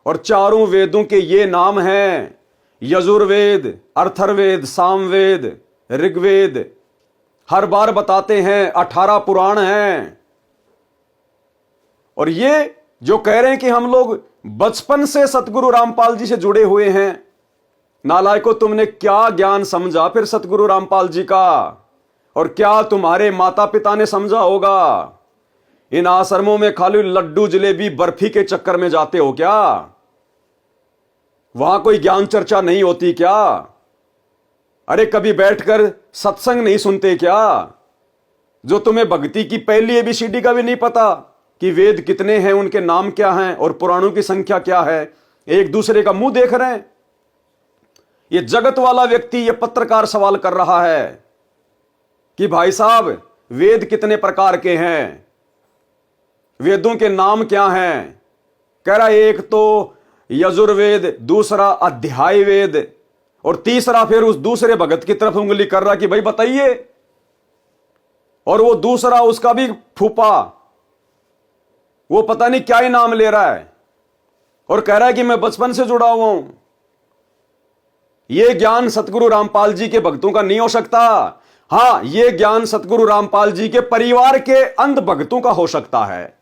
और चारों वेदों के ये नाम हैं: यजुर्वेद, अथर्ववेद, सामवेद, ऋग्वेद। हर बार बताते हैं 18 पुराण हैं। और ये जो कह रहे हैं कि हम लोग बचपन से सतगुरु रामपाल जी से जुड़े हुए हैं, नालायकों, तुमने क्या ज्ञान समझा फिर सतगुरु रामपाल जी का? और क्या तुम्हारे माता पिता ने समझा होगा? इन आश्रमों में खाली लड्डू जलेबी बर्फी के चक्कर में जाते हो क्या? वहां कोई ज्ञान चर्चा नहीं होती क्या? अरे कभी बैठकर सत्संग नहीं सुनते क्या? जो तुम्हें भक्ति की पहली ABCD का भी नहीं पता कि वेद कितने हैं, उनके नाम क्या हैं और पुराणों की संख्या क्या है? एक दूसरे का मुंह देख रहे हैं। ये जगत वाला व्यक्ति, ये पत्रकार सवाल कर रहा है कि भाई साहब वेद कितने प्रकार के हैं, वेदों के नाम क्या हैं? कह रहा है एक तो यजुर्वेद, दूसरा अध्याय वेद और तीसरा फिर उस दूसरे भगत की तरफ उंगली कर रहा कि भाई बताइए। और वो दूसरा उसका भी फूफा, वो पता नहीं क्या ही नाम ले रहा है और कह रहा है कि मैं बचपन से जुड़ा हुआ हूं। यह ज्ञान सतगुरु रामपाल जी के भक्तों का नहीं हो सकता। हां, यह ज्ञान सतगुरु रामपाल जी के परिवार के अंध भक्तों का हो सकता है।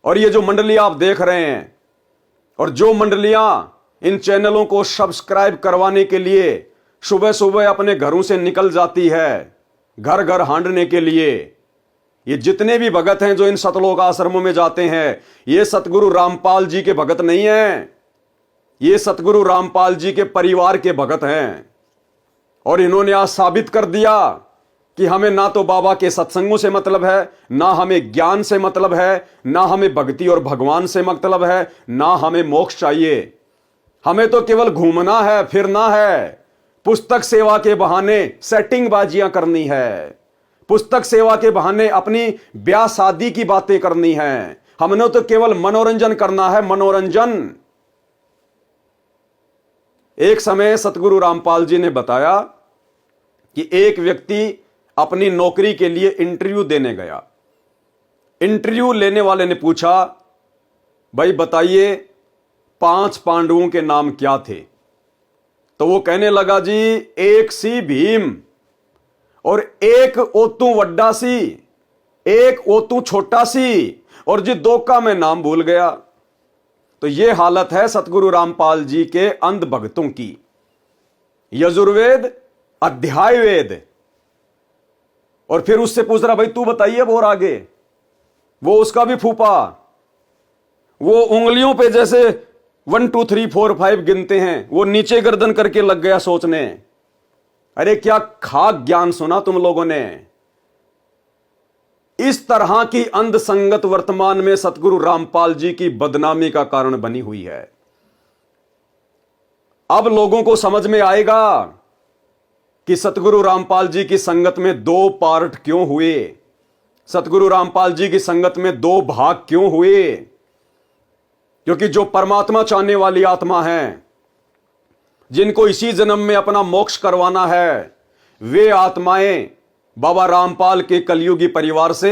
और ये जो मंडलियां आप देख रहे हैं और जो मंडलियां इन चैनलों को सब्सक्राइब करवाने के लिए सुबह सुबह अपने घरों से निकल जाती है घर घर हांडने के लिए, ये जितने भी भगत हैं जो इन सतलोक आश्रमों में जाते हैं, ये सतगुरु रामपाल जी के भगत नहीं हैं, ये सतगुरु रामपाल जी के परिवार के भगत हैं। और इन्होंने आज साबित कर दिया कि हमें ना तो बाबा के सत्संगों से मतलब है, ना हमें ज्ञान से मतलब है, ना हमें भक्ति और भगवान से मतलब है, ना हमें मोक्ष चाहिए। हमें तो केवल घूमना है, फिरना है, पुस्तक सेवा के बहाने सेटिंग बाजियां करनी है, पुस्तक सेवा के बहाने अपनी ब्याह शादी की बातें करनी है। हमने तो केवल मनोरंजन करना है, मनोरंजन। एक समय सतगुरु रामपाल जी ने बताया कि एक व्यक्ति अपनी नौकरी के लिए इंटरव्यू देने गया। इंटरव्यू लेने वाले ने पूछा, भाई बताइए 5 पांडवों के नाम क्या थे? तो वो कहने लगा, जी एक सी भीम और एक ओतू वड्डा सी, एक ओतू छोटा सी, और जी 2 का मैं नाम भूल गया। तो ये हालत है सतगुरु रामपाल जी के अंध भक्तों की। यजुर्वेद, अध्याय वेद, और फिर उससे पूछ रहा, भाई तू बताइए और आगे। वो उसका भी फूफा, वो उंगलियों पे जैसे 1 2 3 4 5 गिनते हैं, वो नीचे गर्दन करके लग गया सोचने। अरे क्या खाक ज्ञान सुना तुम लोगों ने। इस तरह की अंध संगत वर्तमान में सतगुरु रामपाल जी की बदनामी का कारण बनी हुई है। अब लोगों को समझ में आएगा कि सतगुरु रामपाल जी की संगत में 2 पार्ट क्यों हुए, सतगुरु रामपाल जी की संगत में 2 भाग क्यों हुए। क्योंकि जो परमात्मा चाहने वाली आत्मा है, जिनको इसी जन्म में अपना मोक्ष करवाना है, वे आत्माएं बाबा रामपाल के कलयुगी परिवार से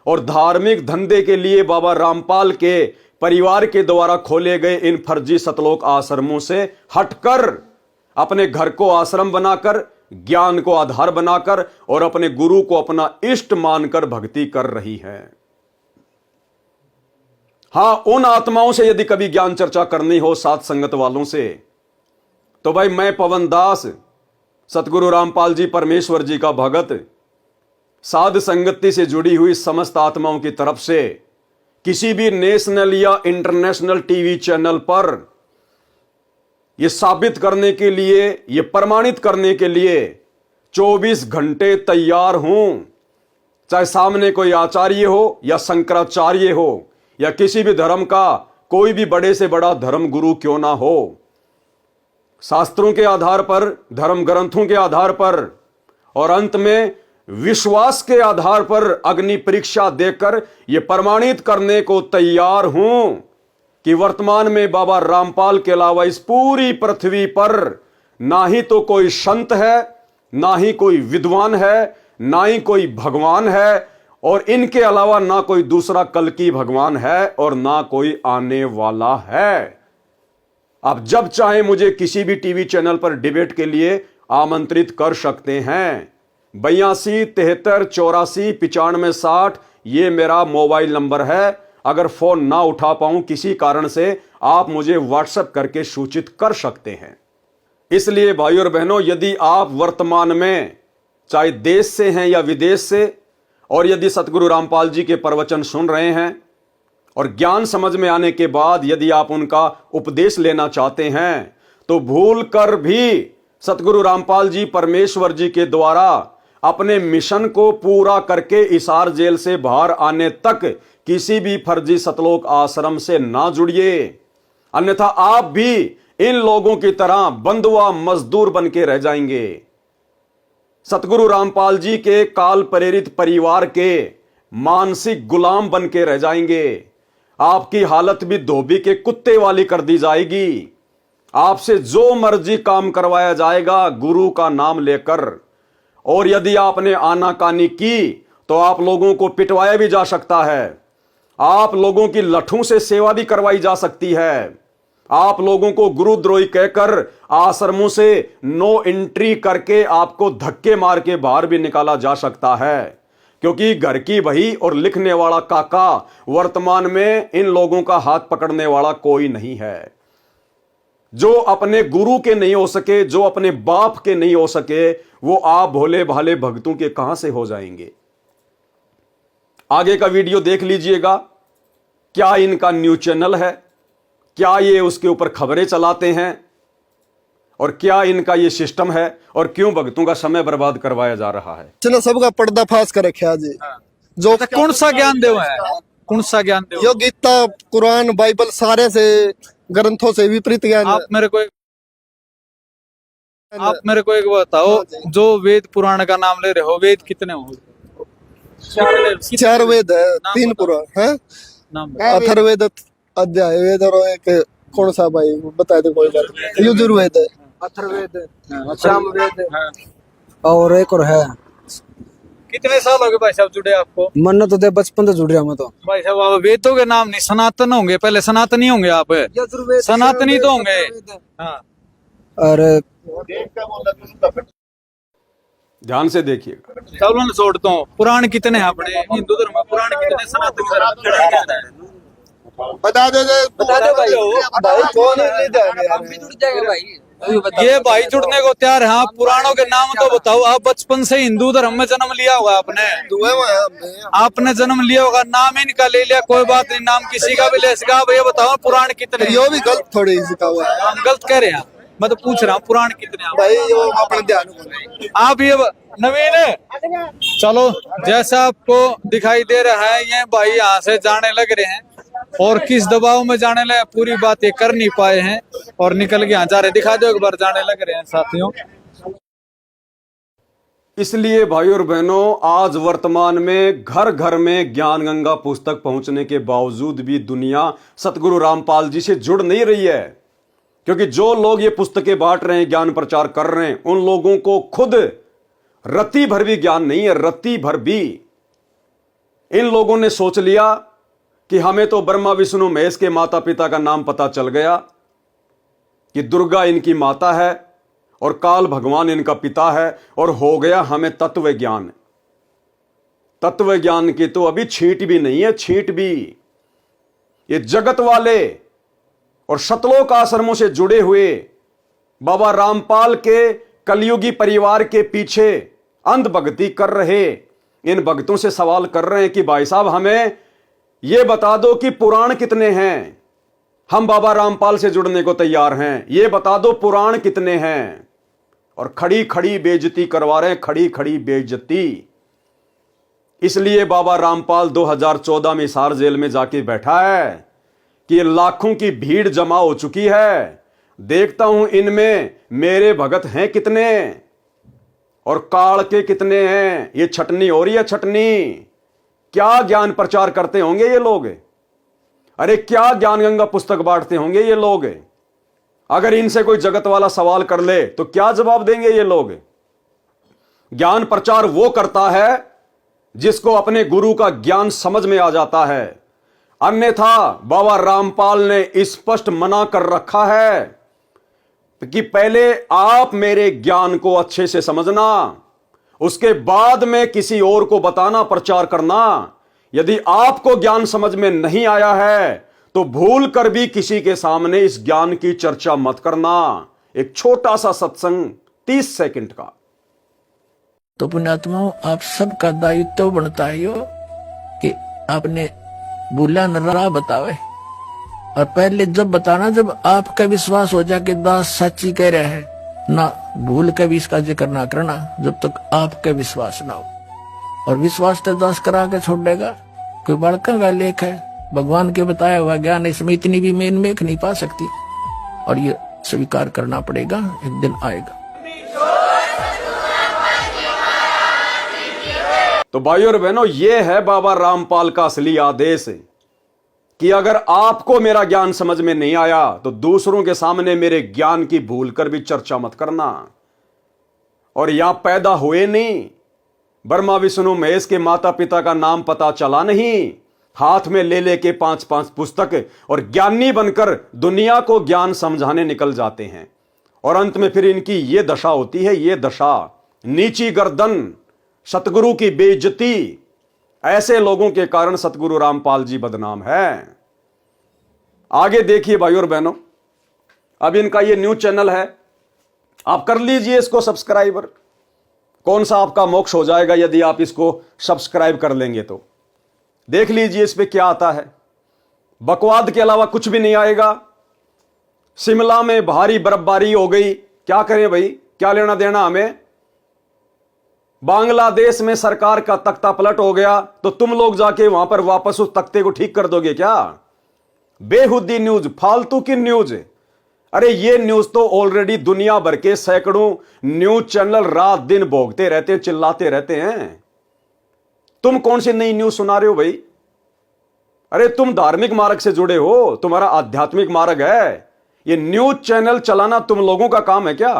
और धार्मिक धंधे के लिए बाबा रामपाल के परिवार के द्वारा खोले गए इन फर्जी सतलोक आश्रमों से हटकर अपने घर को आश्रम बनाकर, ज्ञान को आधार बनाकर और अपने गुरु को अपना इष्ट मानकर भक्ति कर रही है। हां, उन आत्माओं से यदि कभी ज्ञान चर्चा करनी हो साथ संगत वालों से, तो भाई मैं पवन दास, सतगुरु रामपाल जी परमेश्वर जी का भगत, साध संगति से जुड़ी हुई समस्त आत्माओं की तरफ से किसी भी नेशनल या इंटरनेशनल टीवी चैनल पर यह साबित करने के लिए, यह प्रमाणित करने के लिए 24 घंटे तैयार हूं। चाहे सामने कोई आचार्य हो या शंकराचार्य हो या किसी भी धर्म का कोई भी बड़े से बड़ा धर्म गुरु क्यों ना हो, शास्त्रों के आधार पर, धर्म ग्रंथों के आधार पर और अंत में विश्वास के आधार पर अग्नि परीक्षा देकर यह प्रमाणित करने को तैयार हूं कि वर्तमान में बाबा रामपाल के अलावा इस पूरी पृथ्वी पर ना ही तो कोई संत है, ना ही कोई विद्वान है, ना ही कोई भगवान है, और इनके अलावा ना कोई दूसरा कल की भगवान है और ना कोई आने वाला है। आप जब चाहे मुझे किसी भी टीवी चैनल पर डिबेट के लिए आमंत्रित कर सकते हैं। 82 73 84 95 60 ये मेरा मोबाइल नंबर है। अगर फोन ना उठा पाऊं किसी कारण से, आप मुझे व्हाट्सएप करके सूचित कर सकते हैं। इसलिए भाइयों और बहनों, यदि आप वर्तमान में चाहे देश से हैं या विदेश से, और यदि सतगुरु रामपाल जी के प्रवचन सुन रहे हैं और ज्ञान समझ में आने के बाद यदि आप उनका उपदेश लेना चाहते हैं, तो भूल कर भी सतगुरु रामपाल जी परमेश्वर जी के द्वारा अपने मिशन को पूरा करके इसार जेल से बाहर आने तक किसी भी फर्जी सतलोक आश्रम से ना जुड़िए। अन्यथा आप भी इन लोगों की तरह बंधुआ मजदूर बन के रह जाएंगे। सतगुरु रामपाल जी के काल प्रेरित परिवार के मानसिक गुलाम बन के रह जाएंगे। आपकी हालत भी धोबी के कुत्ते वाली कर दी जाएगी। आपसे जो मर्जी काम करवाया जाएगा गुरु का नाम लेकर, और यदि आपने आनाकानी की तो आप लोगों को पिटवाया भी जा सकता है। आप लोगों की लठों से सेवा भी करवाई जा सकती है। आप लोगों को गुरुद्रोही कहकर आश्रमों से नो एंट्री करके आपको धक्के मार के बाहर भी निकाला जा सकता है, क्योंकि घर की बही और लिखने वाला काका वर्तमान में इन लोगों का हाथ पकड़ने वाला कोई नहीं है। जो अपने गुरु के नहीं हो सके, जो अपने बाप के नहीं हो सके, वो आप भोले भाले भक्तों के कहां से हो जाएंगे। आगे का वीडियो देख लीजिएगा। क्या इनका न्यूज चैनल है, क्या ये उसके ऊपर खबरें चलाते हैं, और क्या इनका ये सिस्टम है, और क्यों भक्तों का समय बर्बाद करवाया जा रहा है। चलो सबका पर्दाफाश कर रखा जी। जो कौन सा ज्ञान देव है, कौन सा ज्ञान देव? यो गीता, कुरान, बाइबल सारे से ग्रंथों से विपरीत ज्ञान आप मेरे को आप मेरे को एक बताओ, जो वेद पुराण का नाम ले रहे हो, वेद कितने हो? चार वेद है, नाम 3 बताओ। पुराण है, नाम बताओ। अथर्ववेद, अध्याय वेद और एक कौन सा भाई बता दे कोई बात नहीं। यजुर्वेद है, अथर्ववेद, हाँ, सामवेद हाँ। और एक और है। कितने साल हो गए भाई साहब जुड़े आपको? मन तो दे बचपन से जुड़ रहा मैं तो। भाई साहब आप वेदों के नाम नहीं, सनातन होंगे, पहले सनातनी होंगे आप, यजुर्वेद, सनातनी तो होंगे। अथर्ववेद। हाँ, और ध्यान से देखिएगा। चलो मैं छोड़ता हूँ। पुराण कितने हैं अपने हिंदू धर्म में? पुराण कितने? सनातन धर्म बता दो भाई। भाई कौन है ये भाई जुड़ने को तैयार है। आप पुराणों के नाम तो बताओ। आप बचपन से हिंदू धर्म में जन्म लिया होगा आपने, आपने जन्म लिया होगा, नाम इनका ले लिया, कोई बात नहीं, नाम किसी का भी ले सका। आप ये बताओ पुराण कितने? यो भी गलत थोड़ी इसका हुआ है हम गलत कह रहे हैं? मैं तो पूछ रहा हूँ पुराण कितने हैं? भाई, यो अपने ध्यान को आप ये नवीन, चलो जैसा आपको दिखाई दे रहा है, ये भाई यहाँ से जाने लग रहे हैं और किस दबाव में जाने लगे पूरी बात ये कर नहीं पाए हैं और निकल के यहाँ जा रहे। दिखा दो एक बार, जाने लग रहे हैं साथियों। इसलिए भाई और बहनों, आज वर्तमान में घर घर में ज्ञान गंगा पुस्तक पहुंचने के बावजूद भी दुनिया सतगुरु रामपाल जी से जुड़ नहीं रही है, क्योंकि जो लोग ये पुस्तकें बांट रहे हैं, ज्ञान प्रचार कर रहे हैं, उन लोगों को खुद रत्ती भर भी ज्ञान नहीं है। रत्ती भर भी इन लोगों ने सोच लिया कि हमें तो ब्रह्मा विष्णु महेश के माता पिता का नाम पता चल गया, कि दुर्गा इनकी माता है और काल भगवान इनका पिता है, और हो गया हमें तत्व ज्ञान। तत्व ज्ञान की तो अभी छींट भी नहीं है, छींट भी। ये जगत वाले और शतलोक आश्रमों से जुड़े हुए बाबा रामपाल के कलयुगी परिवार के पीछे अंध भक्ति कर रहे इन भक्तों से सवाल कर रहे हैं कि भाई साहब हमें यह बता दो कि पुराण कितने हैं। हम बाबा रामपाल से जुड़ने को तैयार हैं, ये बता दो पुराण कितने हैं। और खड़ी खड़ी बेइज्जती करवा रहे हैं, खड़ी खड़ी बेइज्जती। इसलिए बाबा रामपाल 2014 में हिसार जेल में जाके बैठा है कि लाखों की भीड़ जमा हो चुकी है। देखता हूं इनमें मेरे भगत हैं कितने और काल के कितने हैं। ये छटनी हो रही है, छटनी। क्या ज्ञान प्रचार करते होंगे ये लोग? अरे क्या ज्ञान गंगा पुस्तक बांटते होंगे ये लोग? अगर इनसे कोई जगत वाला सवाल कर ले तो क्या जवाब देंगे ये लोग? ज्ञान प्रचार वो करता है जिसको अपने गुरु का ज्ञान समझ में आ जाता है। अन्यथा बाबा रामपाल ने स्पष्ट मना कर रखा है कि पहले आप मेरे ज्ञान को अच्छे से समझना, उसके बाद में किसी और को बताना, प्रचार करना। यदि आपको ज्ञान समझ में नहीं आया है तो भूल कर भी किसी के सामने इस ज्ञान की चर्चा मत करना। एक छोटा सा सत्संग 30 सेकंड का। तो पुण्यात्माओं, आप सबका दायित्व बनता है यो कि आपने भूला न राह बतावे। और पहले जब बताना, जब आपका विश्वास हो जाए कि दास सच्ची कह रहे हैं, ना भूल के भी इसका जिक्र ना करना जब तक आपका विश्वास ना हो। और विश्वास तो दास करा के छोड़ देगा। कोई बड़का का लेख है, भगवान के बताया हुआ ज्ञान, इसमें इतनी भी मेन मेख नहीं पा सकती। और ये स्वीकार करना पड़ेगा, एक दिन आएगा। तो भाइयों और बहनों, यह है बाबा रामपाल का असली आदेश कि अगर आपको मेरा ज्ञान समझ में नहीं आया तो दूसरों के सामने मेरे ज्ञान की भूल कर भी चर्चा मत करना। और यहां पैदा हुए नहीं, ब्रह्मा विष्णु महेश के माता पिता का नाम पता चला नहीं, हाथ में ले लेके 5-5 पुस्तक और ज्ञानी बनकर दुनिया को ज्ञान समझाने निकल जाते हैं। और अंत में फिर इनकी यह दशा होती है, यह दशा, नीची गर्दन, सतगुरु की बेइज्जती। ऐसे लोगों के कारण सतगुरु रामपाल जी बदनाम है। आगे देखिए भाइयों और बहनों, अब इनका ये न्यूज चैनल है, आप कर लीजिए इसको सब्सक्राइबर। कौन सा आपका मोक्ष हो जाएगा यदि आप इसको सब्सक्राइब कर लेंगे तो। देख लीजिए इस पे क्या आता है। बकवाद के अलावा कुछ भी नहीं आएगा। शिमला में भारी बर्फबारी हो गई, क्या करें भाई, क्या लेना देना हमें। बांग्लादेश में सरकार का तख्ता पलट हो गया तो तुम लोग जाके वहां पर वापस उस तख्ते को ठीक कर दोगे क्या? बेहुदी न्यूज, फालतू की न्यूज। अरे ये न्यूज तो ऑलरेडी दुनिया भर के सैकड़ों न्यूज चैनल रात दिन भोगते रहते हैं, चिल्लाते रहते हैं। तुम कौन सी नई न्यूज सुना रहे हो भाई? अरे तुम धार्मिक मार्ग से जुड़े हो, तुम्हारा आध्यात्मिक मार्ग है। ये न्यूज चैनल चलाना तुम लोगों का काम है क्या?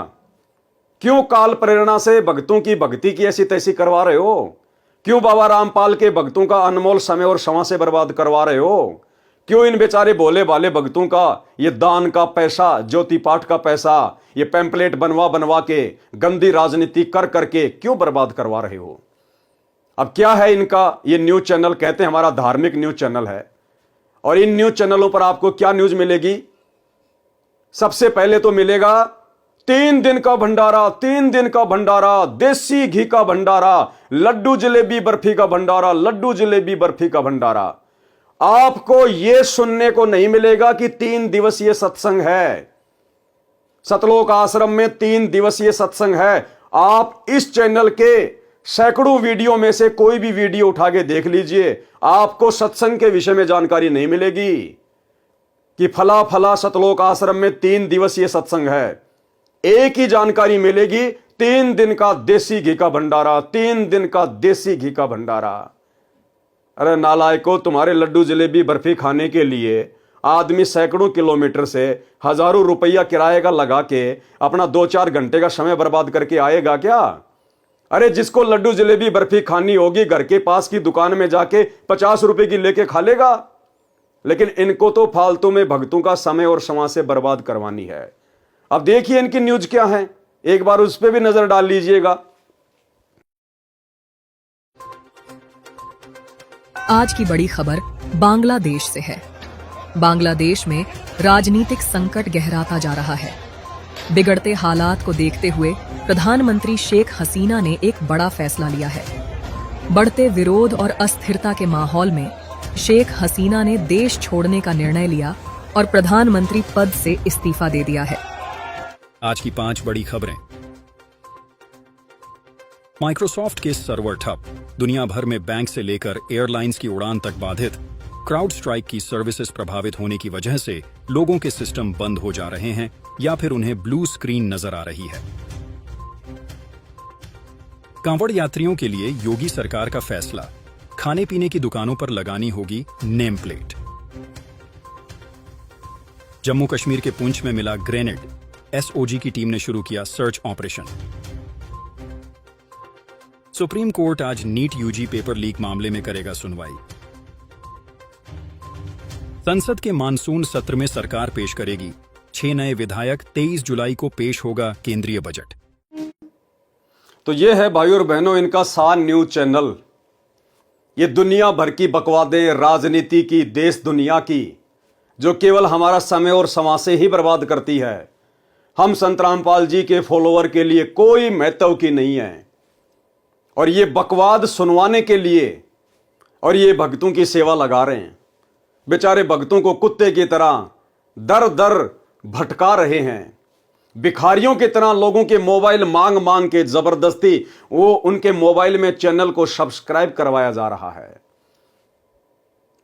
क्यों काल प्रेरणा से भक्तों की भक्ति की ऐसी तैसी करवा रहे हो? क्यों बाबा रामपाल के भक्तों का अनमोल समय और क्षमा से बर्बाद करवा रहे हो? क्यों इन बेचारे भोले भाले भक्तों का ये दान का पैसा, ज्योति पाठ का पैसा, ये पैम्पलेट बनवा बनवा के गंदी राजनीति कर करके क्यों बर्बाद करवा रहे हो? अब क्या है इनका? ये न्यूज चैनल कहते हैं हमारा धार्मिक न्यूज चैनल है, और इन न्यूज चैनलों पर आपको क्या न्यूज मिलेगी? सबसे पहले तो मिलेगा 3 दिन का भंडारा, 3 दिन का भंडारा, देसी घी का भंडारा, लड्डू जलेबी बर्फी का भंडारा, लड्डू जलेबी बर्फी का भंडारा। आपको यह सुनने को नहीं मिलेगा कि 3 दिवसीय सत्संग है, सतलोक आश्रम में 3 दिवसीय सत्संग है। आप इस चैनल के सैकड़ों वीडियो में से कोई भी वीडियो उठा के देख लीजिए, आपको सत्संग के विषय में जानकारी नहीं मिलेगी कि फला फला सतलोक आश्रम में 3 दिवसीय सत्संग है। एक ही जानकारी मिलेगी, 3 दिन का देसी घी का भंडारा, 3 दिन का देसी घी का भंडारा। अरे नालायकों, तुम्हारे लड्डू जलेबी बर्फी खाने के लिए आदमी सैकड़ों किलोमीटर से हजारों रुपया किराए का लगा के अपना 2-4 घंटे का समय बर्बाद करके आएगा क्या? अरे जिसको लड्डू जलेबी बर्फी खानी होगी घर के पास की दुकान में जाके 50 रुपए की लेके खा लेगा। लेकिन इनको तो फालतू में भक्तों का समय और क्षमा से बर्बाद करवानी है। अब देखिए इनकी न्यूज क्या है, एक बार उस पर भी नजर डाल लीजिएगा। आज की बड़ी खबर बांग्लादेश से है। बांग्लादेश में राजनीतिक संकट गहराता जा रहा है। बिगड़ते हालात को देखते हुए प्रधानमंत्री शेख हसीना ने एक बड़ा फैसला लिया है। बढ़ते विरोध और अस्थिरता के माहौल में शेख हसीना ने देश छोड़ने का निर्णय लिया और प्रधानमंत्री पद से इस्तीफा दे दिया है। आज की 5 बड़ी खबरें। माइक्रोसॉफ्ट के सर्वर ठप, दुनिया भर में बैंक से लेकर एयरलाइंस की उड़ान तक बाधित। क्राउड स्ट्राइक की सर्विसेज प्रभावित होने की वजह से लोगों के सिस्टम बंद हो जा रहे हैं या फिर उन्हें ब्लू स्क्रीन नजर आ रही है। कांवड़ यात्रियों के लिए योगी सरकार का फैसला, खाने पीने की दुकानों पर लगानी होगी नेम प्लेट। जम्मू कश्मीर के पुंछ में मिला ग्रेनेड, एसओजी की टीम ने शुरू किया सर्च ऑपरेशन। सुप्रीम कोर्ट आज नीट यूजी पेपर लीक मामले में करेगा सुनवाई। संसद के मानसून सत्र में सरकार पेश करेगी 6 नए विधायक। 23 जुलाई को पेश होगा केंद्रीय बजट। तो ये है भाई और बहनों इनका सान न्यूज चैनल। ये दुनिया भर की बकवादें, राजनीति की, देश दुनिया की, जो केवल हमारा समय और समाज से ही बर्बाद करती है। हम संत रामपाल जी के फॉलोअर के लिए कोई महत्व की नहीं है, और ये बकवाद सुनवाने के लिए और ये भक्तों की सेवा लगा रहे हैं। बेचारे भक्तों को कुत्ते की तरह दर दर भटका रहे हैं। भिखारियों की तरह लोगों के मोबाइल मांग मांग के जबरदस्ती वो उनके मोबाइल में चैनल को सब्सक्राइब करवाया जा रहा है।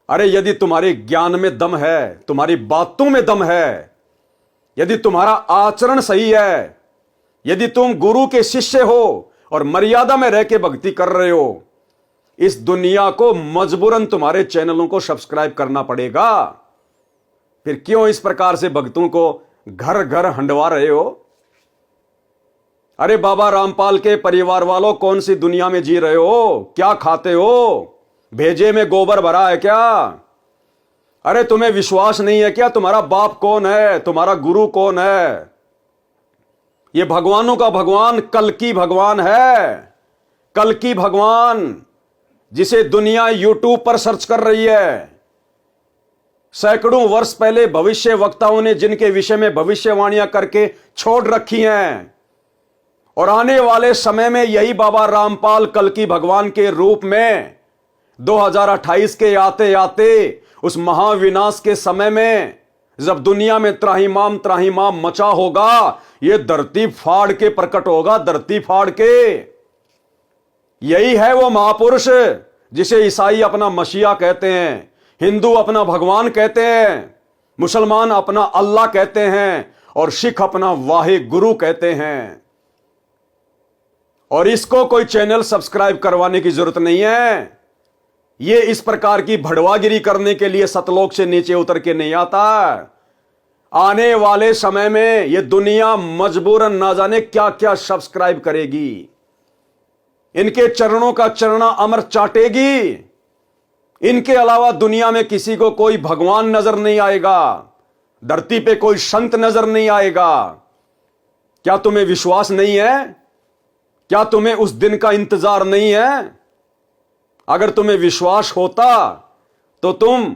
अरे यदि तुम्हारे ज्ञान में दम है, तुम्हारी बातों में दम है, यदि तुम्हारा आचरण सही है, यदि तुम गुरु के शिष्य हो और मर्यादा में रह के भक्ति कर रहे हो, इस दुनिया को मजबूरन तुम्हारे चैनलों को सब्सक्राइब करना पड़ेगा। फिर क्यों इस प्रकार से भक्तों को घर घर हंडवा रहे हो? अरे बाबा रामपाल के परिवार वालों, कौन सी दुनिया में जी रहे हो? क्या खाते हो? भेजे में गोबर भरा है क्या? अरे तुम्हें विश्वास नहीं है क्या? तुम्हारा बाप कौन है? तुम्हारा गुरु कौन है? ये भगवानों का भगवान कल्कि भगवान है। कल्कि भगवान, जिसे दुनिया यूट्यूब पर सर्च कर रही है। सैकड़ों वर्ष पहले भविष्य वक्ताओं ने जिनके विषय में भविष्यवाणियां करके छोड़ रखी हैं, और आने वाले समय में यही बाबा रामपाल कल्कि भगवान के रूप में 2028 के आते आते उस महाविनाश के समय में, जब दुनिया में त्राहिमाम मचा होगा, यह धरती फाड़ के प्रकट होगा, धरती फाड़ के। यही है वो महापुरुष जिसे ईसाई अपना मसीहा कहते हैं, हिंदू अपना भगवान कहते हैं, मुसलमान अपना अल्लाह कहते हैं, और सिख अपना वाहे गुरु कहते हैं। और इसको कोई चैनल सब्सक्राइब करवाने की जरूरत नहीं है। ये इस प्रकार की भड़वागिरी करने के लिए सतलोक से नीचे उतर के नहीं आता। आने वाले समय में ये दुनिया मजबूरन ना जाने क्या क्या सब्सक्राइब करेगी, इनके चरणों का चरणा अमर चाटेगी। इनके अलावा दुनिया में किसी को कोई भगवान नजर नहीं आएगा, धरती पे कोई संत नजर नहीं आएगा। क्या तुम्हें विश्वास नहीं है? क्या तुम्हें उस दिन का इंतजार नहीं है? अगर तुम्हें विश्वास होता तो तुम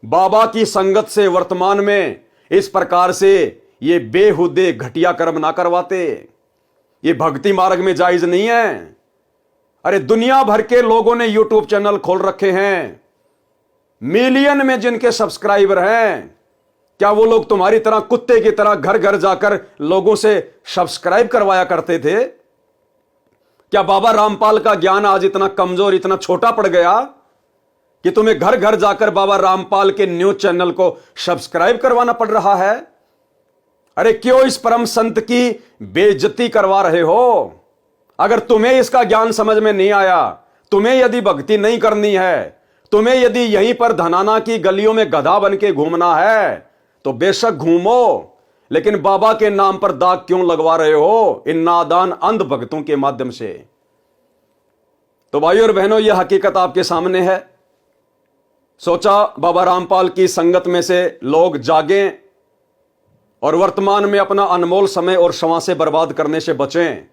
बाबा की संगत से वर्तमान में इस प्रकार से ये बेहुदे घटिया कर्म ना करवाते। ये भक्ति मार्ग में जायज नहीं है। अरे दुनिया भर के लोगों ने यूट्यूब चैनल खोल रखे हैं, मिलियन में जिनके सब्सक्राइबर हैं। क्या वो लोग तुम्हारी तरह कुत्ते की तरह घर घर जाकर लोगों से सब्सक्राइब करवाया करते थे? क्या बाबा रामपाल का ज्ञान आज इतना कमजोर, इतना छोटा पड़ गया कि तुम्हें घर घर जाकर बाबा रामपाल के न्यूज चैनल को सब्सक्राइब करवाना पड़ रहा है? अरे क्यों इस परम संत की बेइज्जती करवा रहे हो? अगर तुम्हें इसका ज्ञान समझ में नहीं आया, तुम्हें यदि भक्ति नहीं करनी है, तुम्हें यदि यहीं पर धनाना की गलियों में गधा बन के घूमना है तो बेशक घूमो, लेकिन बाबा के नाम पर दाग क्यों लगवा रहे हो इन नादान अंध भक्तों के माध्यम से? तो भाइयों और बहनों, यह हकीकत आपके सामने है। सोचा बाबा रामपाल की संगत में से लोग जागें और वर्तमान में अपना अनमोल समय और श्वासें से बर्बाद करने से बचें।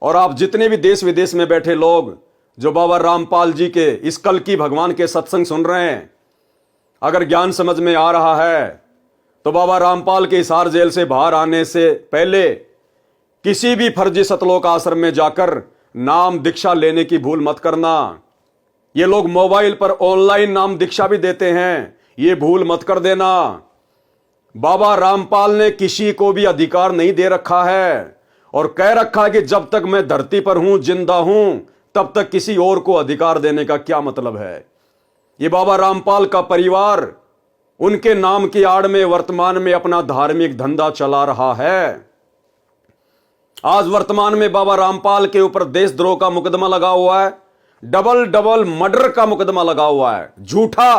और आप जितने भी देश विदेश में बैठे लोग जो बाबा रामपाल जी के इस कल की भगवान के सत्संग सुन रहे हैं, अगर ज्ञान समझ में आ रहा है तो बाबा रामपाल के हिसार जेल से बाहर आने से पहले किसी भी फर्जी सतलोक आश्रम में जाकर नाम दीक्षा लेने की भूल मत करना। ये लोग मोबाइल पर ऑनलाइन नाम दीक्षा भी देते हैं, ये भूल मत कर देना। बाबा रामपाल ने किसी को भी अधिकार नहीं दे रखा है और कह रखा है कि जब तक मैं धरती पर हूं, जिंदा हूं, तब तक किसी और को अधिकार देने का क्या मतलब है? ये बाबा रामपाल का परिवार उनके नाम की आड़ में वर्तमान में अपना धार्मिक धंधा चला रहा है। आज वर्तमान में बाबा रामपाल के ऊपर देशद्रोह का मुकदमा लगा हुआ है, डबल मर्डर का मुकदमा लगा हुआ है, झूठा,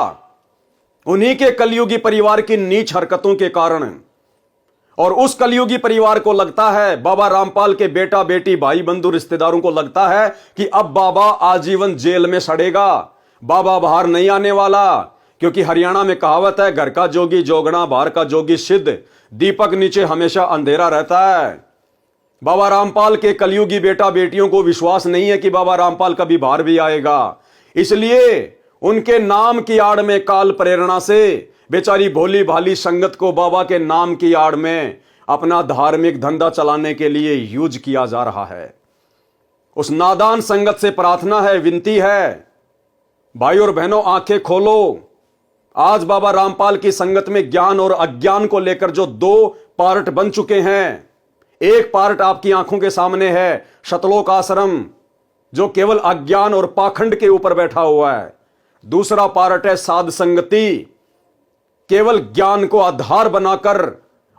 उन्हीं के कलयुगी परिवार की नीच हरकतों के कारण। और उस कलयुगी परिवार को लगता है, बाबा रामपाल के बेटा बेटी भाई बंधु रिश्तेदारों को लगता है कि अब बाबा आजीवन जेल में सड़ेगा, बाबा बाहर नहीं आने वाला। क्योंकि हरियाणा में कहावत है, घर का जोगी जोगना, बाहर का जोगी सिद्ध, दीपक नीचे हमेशा अंधेरा रहता है। बाबा रामपाल के कलयुगी बेटा बेटियों को विश्वास नहीं है कि बाबा रामपाल कभी बाहर भी आएगा, इसलिए उनके नाम की आड़ में काल प्रेरणा से बेचारी भोली भाली संगत को बाबा के नाम की आड़ में अपना धार्मिक धंधा चलाने के लिए यूज किया जा रहा है। उस नादान संगत से प्रार्थना है, विनती है, भाई और बहनों आंखें खोलो। आज बाबा रामपाल की संगत में ज्ञान और अज्ञान को लेकर जो दो पार्ट बन चुके हैं, एक पार्ट आपकी आंखों के सामने है, सतलोक आश्रम, जो केवल अज्ञान और पाखंड के ऊपर बैठा हुआ है। दूसरा पार्ट है साध संगति, केवल ज्ञान को आधार बनाकर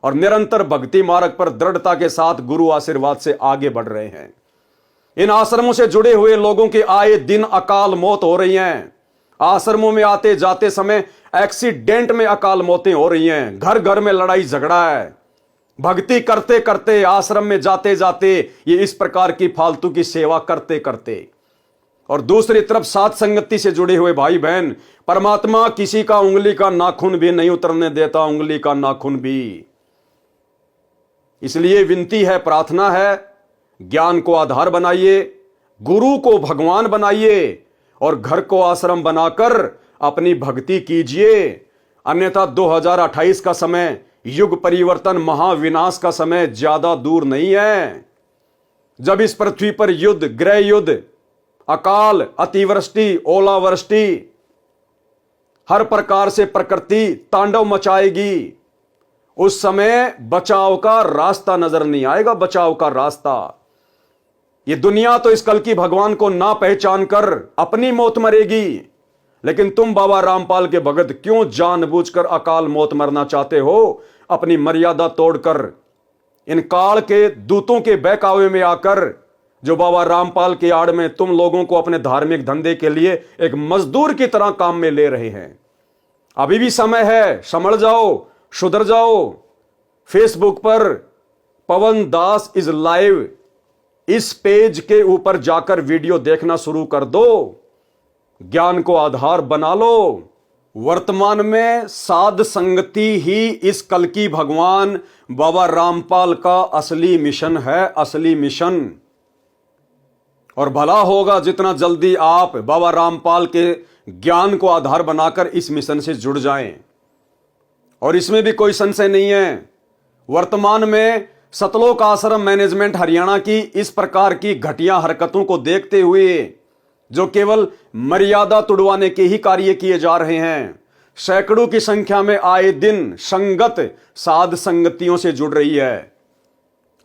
और निरंतर भक्ति मार्ग पर दृढ़ता के साथ गुरु आशीर्वाद से आगे बढ़ रहे हैं। इन आश्रमों से जुड़े हुए लोगों के आए दिन अकाल मौत हो रही हैं। आश्रमों में आते जाते समय एक्सीडेंट में अकाल मौतें हो रही हैं, घर घर में लड़ाई झगड़ा है। भक्ति करते करते, आश्रम में जाते जाते, ये इस प्रकार की फालतू की सेवा करते करते। और दूसरी तरफ साथ संगति से जुड़े हुए भाई बहन, परमात्मा किसी का उंगली का नाखून भी नहीं उतरने देता, उंगली का नाखून भी। इसलिए विनती है, प्रार्थना है, ज्ञान को आधार बनाइए, गुरु को भगवान बनाइए और घर को आश्रम बनाकर अपनी भक्ति कीजिए। अन्यथा 2028 का समय, युग परिवर्तन, महाविनाश का समय ज्यादा दूर नहीं है, जब इस पृथ्वी पर युद्ध, गृह युद्ध, अकाल, अतिवृष्टि, ओलावृष्टि, हर प्रकार से प्रकृति तांडव मचाएगी। उस समय बचाव का रास्ता नजर नहीं आएगा, बचाव का रास्ता। ये दुनिया तो इस कल की भगवान को ना पहचान कर अपनी मौत मरेगी, लेकिन तुम बाबा रामपाल के भगत क्यों जानबूझकर अकाल मौत मरना चाहते हो? अपनी मर्यादा तोड़कर, इन काल के दूतों के बहकावे में आकर, जो बाबा रामपाल की आड़ में तुम लोगों को अपने धार्मिक धंधे के लिए एक मजदूर की तरह काम में ले रहे हैं। अभी भी समय है, संभल जाओ, सुधर जाओ। फेसबुक पर पवन दास इज लाइव, इस पेज के ऊपर जाकर वीडियो देखना शुरू कर दो, ज्ञान को आधार बना लो। वर्तमान में साध संगति ही इस कल की भगवान बाबा रामपाल का असली मिशन है, असली मिशन। और भला होगा जितना जल्दी आप बाबा रामपाल के ज्ञान को आधार बनाकर इस मिशन से जुड़ जाएं। और इसमें भी कोई संशय नहीं है, वर्तमान में सतलोक आश्रम मैनेजमेंट हरियाणा की इस प्रकार की घटिया हरकतों को देखते हुए, जो केवल मर्यादा तुड़वाने के ही कार्य किए जा रहे हैं, सैकड़ों की संख्या में आए दिन संगत साध संगतियों से जुड़ रही है।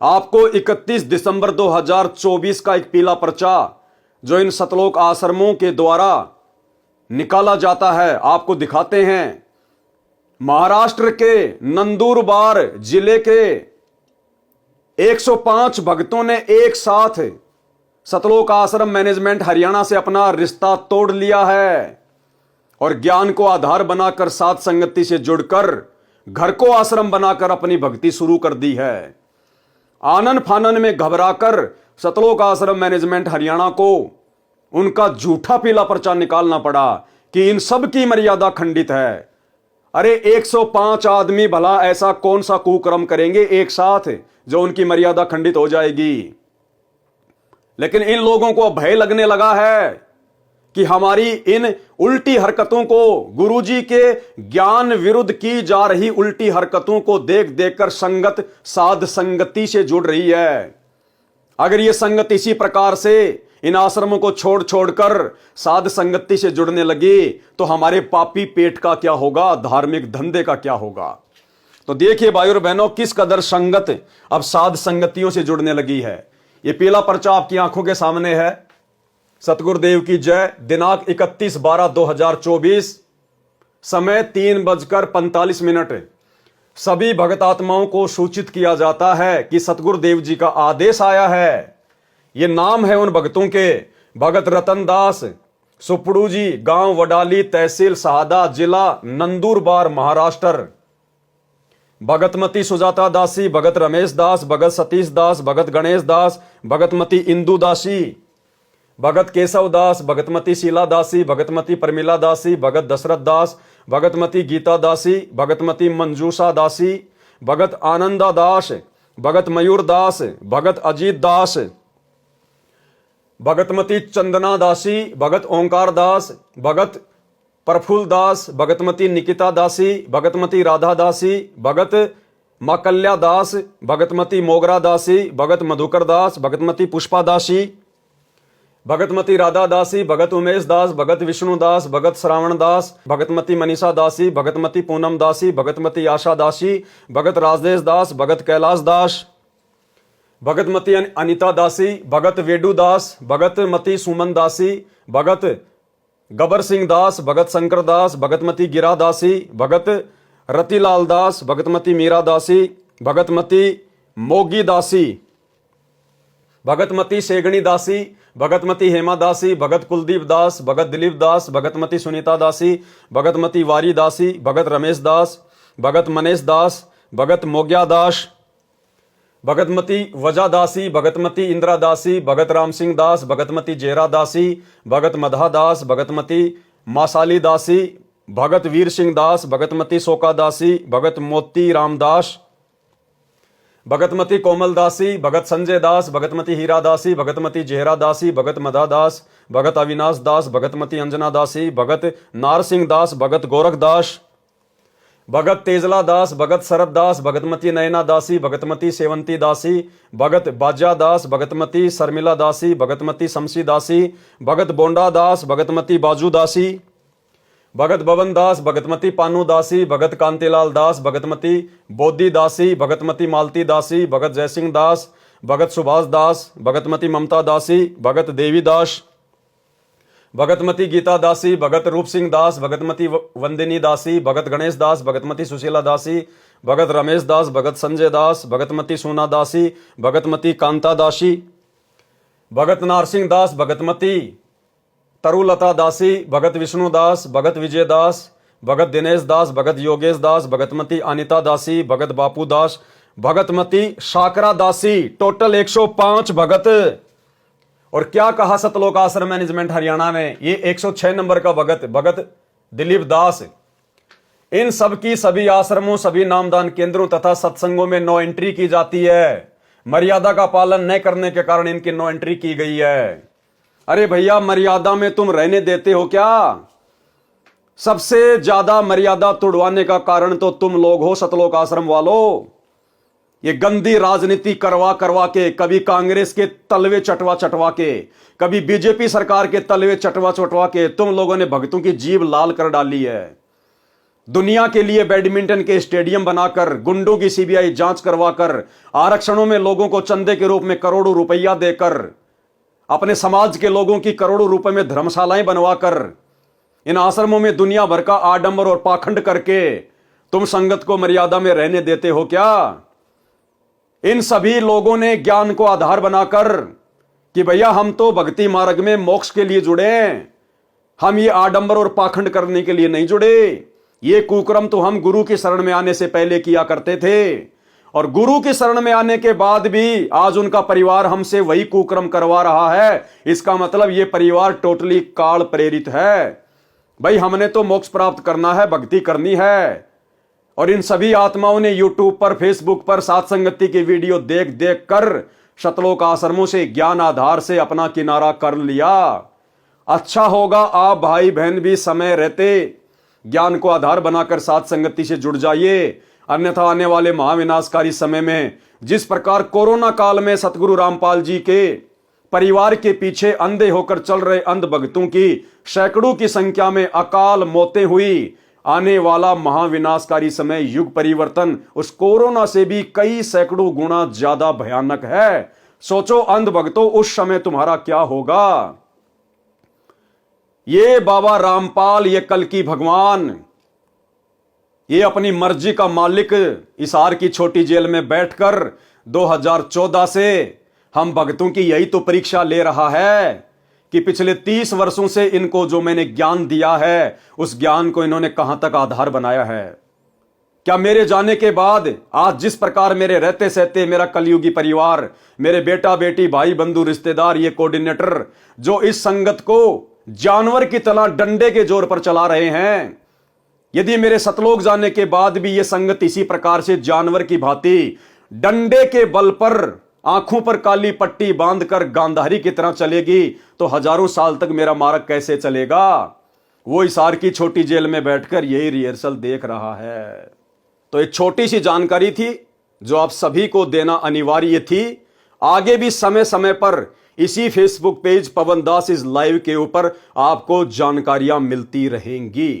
आपको 31 दिसंबर 2024 का एक पीला पर्चा जो इन सतलोक आश्रमों के द्वारा निकाला जाता है, आपको दिखाते हैं। महाराष्ट्र के नंदुरबार जिले के 105 भक्तों ने एक साथ सतलोक आश्रम मैनेजमेंट हरियाणा से अपना रिश्ता तोड़ लिया है और ज्ञान को आधार बनाकर साध संगति से जुड़कर घर को आश्रम बनाकर अपनी भक्ति शुरू कर दी है। आनन फानन में घबराकर सतलोक आश्रम मैनेजमेंट हरियाणा को उनका झूठा पीला पर्चा निकालना पड़ा कि इन सब की मर्यादा खंडित है। अरे 105 आदमी भला ऐसा कौन सा कुकर्म करेंगे एक साथ जो उनकी मर्यादा खंडित हो जाएगी? लेकिन इन लोगों को भय लगने लगा है कि हमारी इन उल्टी हरकतों को, गुरुजी के ज्ञान विरुद्ध की जा रही उल्टी हरकतों को देख देखकर संगत साध संगति से जुड़ रही है। अगर ये संगत इसी प्रकार से इन आश्रमों को छोड़ छोड़कर साध संगति से जुड़ने लगी तो हमारे पापी पेट का क्या होगा, धार्मिक धंधे का क्या होगा? तो देखिए भाई और बहनों, किस कदर संगत अब साध संगतियों से जुड़ने लगी है। ये पीला पर्चा आपकी आंखों के सामने है। सतगुरुदेव की जय। दिनांक 31/12/2024, समय 3:45। सभी भगत आत्माओं को सूचित किया जाता है कि सतगुरुदेव जी का आदेश आया है। ये नाम है उन भक्तों के, भगत रतन दास, सुपड़ू जी, गांव वडाली, तहसील सहादा, जिला नंदुरबार, महाराष्ट्र। भगतमती सुजाता दासी, भगत रमेश दास, भगत सतीश दास, भगत गणेश दास, भगतमती इंदु दासी, भगत केशव दास, भगतमती शीला दासी, भगतमती प्रमिला दासी, भगत दशरथ दास, भगतमती गीता दासी, भगतमती मंजूषा दासी, भगत आनंदा दास, भगत मयूर दास, भगत अजीत दास, भगतमती चंदना दासी, भगत ओंकार दास, भगत प्रफुल्ल दास, भगतमती निकिता दासी, भगतमती राधा दासी, भगत माकल्या दास, भगतमती मोगरा दासी, भगत मधुकर दास, भगतमती पुष्पा दासी, भगतमती राधा दासी, भगत उमेश दास, भगत विष्णु दास, भगत श्रावण दास, भगतमती मनीषा दासी, भगतमती पूनम दासी, भगतमती आशा दासी, भगत राजेश दास, भगत कैलाश दास, भगतमती अनिता दासी, भगत वेडू दास, भगतमती सुमन दासी, भगत गबर सिंह दास, भगत शंकर दास, भगतमती गिरा दासी, भगत रतिलाल दास, भगतमती मीरा दासी, भगतमती मोगी दासी, भगतमती सेगणी दासी, भगतमती हेमा दासी, भगत कुलदीप दास, भगत दिलीप दास, भगतमती सुनीता दासी, भगतमती वारी दासी, भगत रमेश दास, भगत मनेश दास, भगत मोग्या दास, भगतमती वजा दासी, भगतमती इंदिरा दासी, भगत राम सिंह दास, भगतमती जेरा दासी, भगत मधा दास, भगतमती मासाली दासी, भगत वीर सिंह दास, भगतमती सोका दासी, भगत मोती रामदास, भगतमती कोमल दासी, भगत संजय दास, भगतमती हीरा दासी, भगतमती जेहरा दासी, भगत मधा दास, भगत अविनाश दास, भगतमती अंजना दासी, भगत नार सिंह दास, भगत गोरख दास, भगत तेजला दास, भगत शरद दास, भगतमती नयना दासी, भगतमती सेवंती दासी, भगत बाजा दास, भगतमती शर्मिला दासी, भगतमती शमसी दासी, भगत बोंडा दास, भगतमती बाजू दासी, भगत बबन दास, भगतमती पानू दासी, भगत कांतिलाल दास, भगतमती बोधी दासी, भगतमती मालती दासी, भगत जयसिंह दास, भगत सुभाष दास, भगतमती ममता दासी, भगत देवी दास, भगतमती गीता दासी, भगत रूप सिंह दास, भगतमती वंदिनी दासी, भगत गणेश दास, भगतमती सुशीला दासी, भगत रमेश दास, भगत संजय दास, भगतमती सोना दासी, भगतमती कांता दासी, भगत नारसिंह दास, भगतमती तरुलता दासी, भगत विष्णु दास, भगत विजय दास, भगत दिनेश दास, भगत योगेश दास, भगतमती अनिता दासी, भगत बापू दास, भगतमती शाकरा दासी। टोटल 105 भगत। और क्या कहा सतलोक आश्रम मैनेजमेंट हरियाणा ने, ये 106 नंबर का भगत दिलीप दास। इन सब की सभी आश्रमों, सभी नामदान केंद्रों तथा सत्संगों में नो एंट्री की जाती है। मर्यादा का पालन न करने के कारण इनकी नो एंट्री की गई है। अरे भैया, मर्यादा में तुम रहने देते हो क्या? सबसे ज्यादा मर्यादा तोड़वाने का कारण तो तुम लोग हो सतलोक आश्रम वालों। ये गंदी राजनीति करवा करवा के, कभी कांग्रेस के तलवे चटवा के, कभी बीजेपी सरकार के तलवे चटवा के तुम लोगों ने भक्तों की जीभ लाल कर डाली है। दुनिया के लिए बैडमिंटन के स्टेडियम बनाकर, गुंडों की सीबीआई जांच करवाकर, आरक्षणों में लोगों को चंदे के रूप में करोड़ों रुपया देकर, अपने समाज के लोगों की करोड़ों रुपए में धर्मशालाएं बनवाकर, इन आश्रमों में दुनिया भर का आडंबर और पाखंड करके तुम संगत को मर्यादा में रहने देते हो क्या? इन सभी लोगों ने ज्ञान को आधार बनाकर कि भैया हम तो भक्ति मार्ग में मोक्ष के लिए जुड़े हैं, हम ये आडंबर और पाखंड करने के लिए नहीं जुड़े। ये कुकर्म तो हम गुरु की शरण में आने से पहले किया करते थे, और गुरु की शरण में आने के बाद भी आज उनका परिवार हमसे वही कुकर्म करवा रहा है। इसका मतलब ये परिवार टोटली काल प्रेरित है। भाई, हमने तो मोक्ष प्राप्त करना है, भक्ति करनी है। और इन सभी आत्माओं ने यूट्यूब पर, फेसबुक पर सात संगति की वीडियो देख देख कर सतलोक आश्रमों से ज्ञान आधार से अपना किनारा कर लिया। अच्छा होगा आप भाई बहन भी समय रहते ज्ञान को आधार बनाकर सात संगति से जुड़ जाइए, अन्यथा आने वाले महाविनाशकारी समय में जिस प्रकार कोरोना काल में सतगुरु रामपाल जी के परिवार के पीछे अंधे होकर चल रहे अंध भक्तों की सैकड़ों की संख्या में अकाल मौतें हुई, आने वाला महाविनाशकारी समय, युग परिवर्तन उस कोरोना से भी कई सैकड़ों गुना ज्यादा भयानक है। सोचो अंध भक्तों, उस समय तुम्हारा क्या होगा? ये बाबा रामपाल, ये कल की भगवान, ये अपनी मर्जी का मालिक हिसार की छोटी जेल में बैठकर 2014 से हम भक्तों की यही तो परीक्षा ले रहा है कि पिछले 30 वर्षों से इनको जो मैंने ज्ञान दिया है, उस ज्ञान को इन्होंने कहां तक आधार बनाया है। क्या मेरे जाने के बाद आज जिस प्रकार मेरे रहते सहते मेरा कलयुगी परिवार, मेरे बेटा बेटी, भाई बंधु, रिश्तेदार, ये कोऑर्डिनेटर जो इस संगत को जानवर की तरह डंडे के जोर पर चला रहे हैं, यदि मेरे सतलोक जाने के बाद भी ये संगत इसी प्रकार से जानवर की भांति डंडे के बल पर आंखों पर काली पट्टी बांधकर गांधारी की तरह चलेगी, तो हजारों साल तक मेरा मार्ग कैसे चलेगा? वो हिसार की छोटी जेल में बैठकर यही रिहर्सल देख रहा है। तो एक छोटी सी जानकारी थी जो आप सभी को देना अनिवार्य थी। आगे भी समय समय पर इसी Facebook page Pawan Das is live के ऊपर आपको जानकारियां मिलती रहेंगी।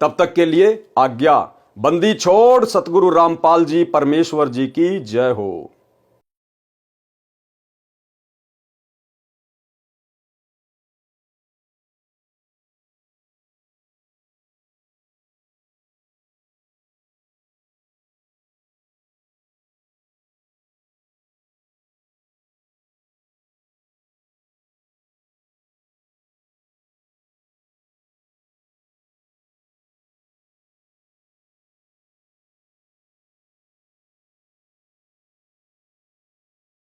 तब तक के लिए आज्ञा। बंदी छोड़। सतगुरु रामपाल जी परमेश्वर जी की जय हो।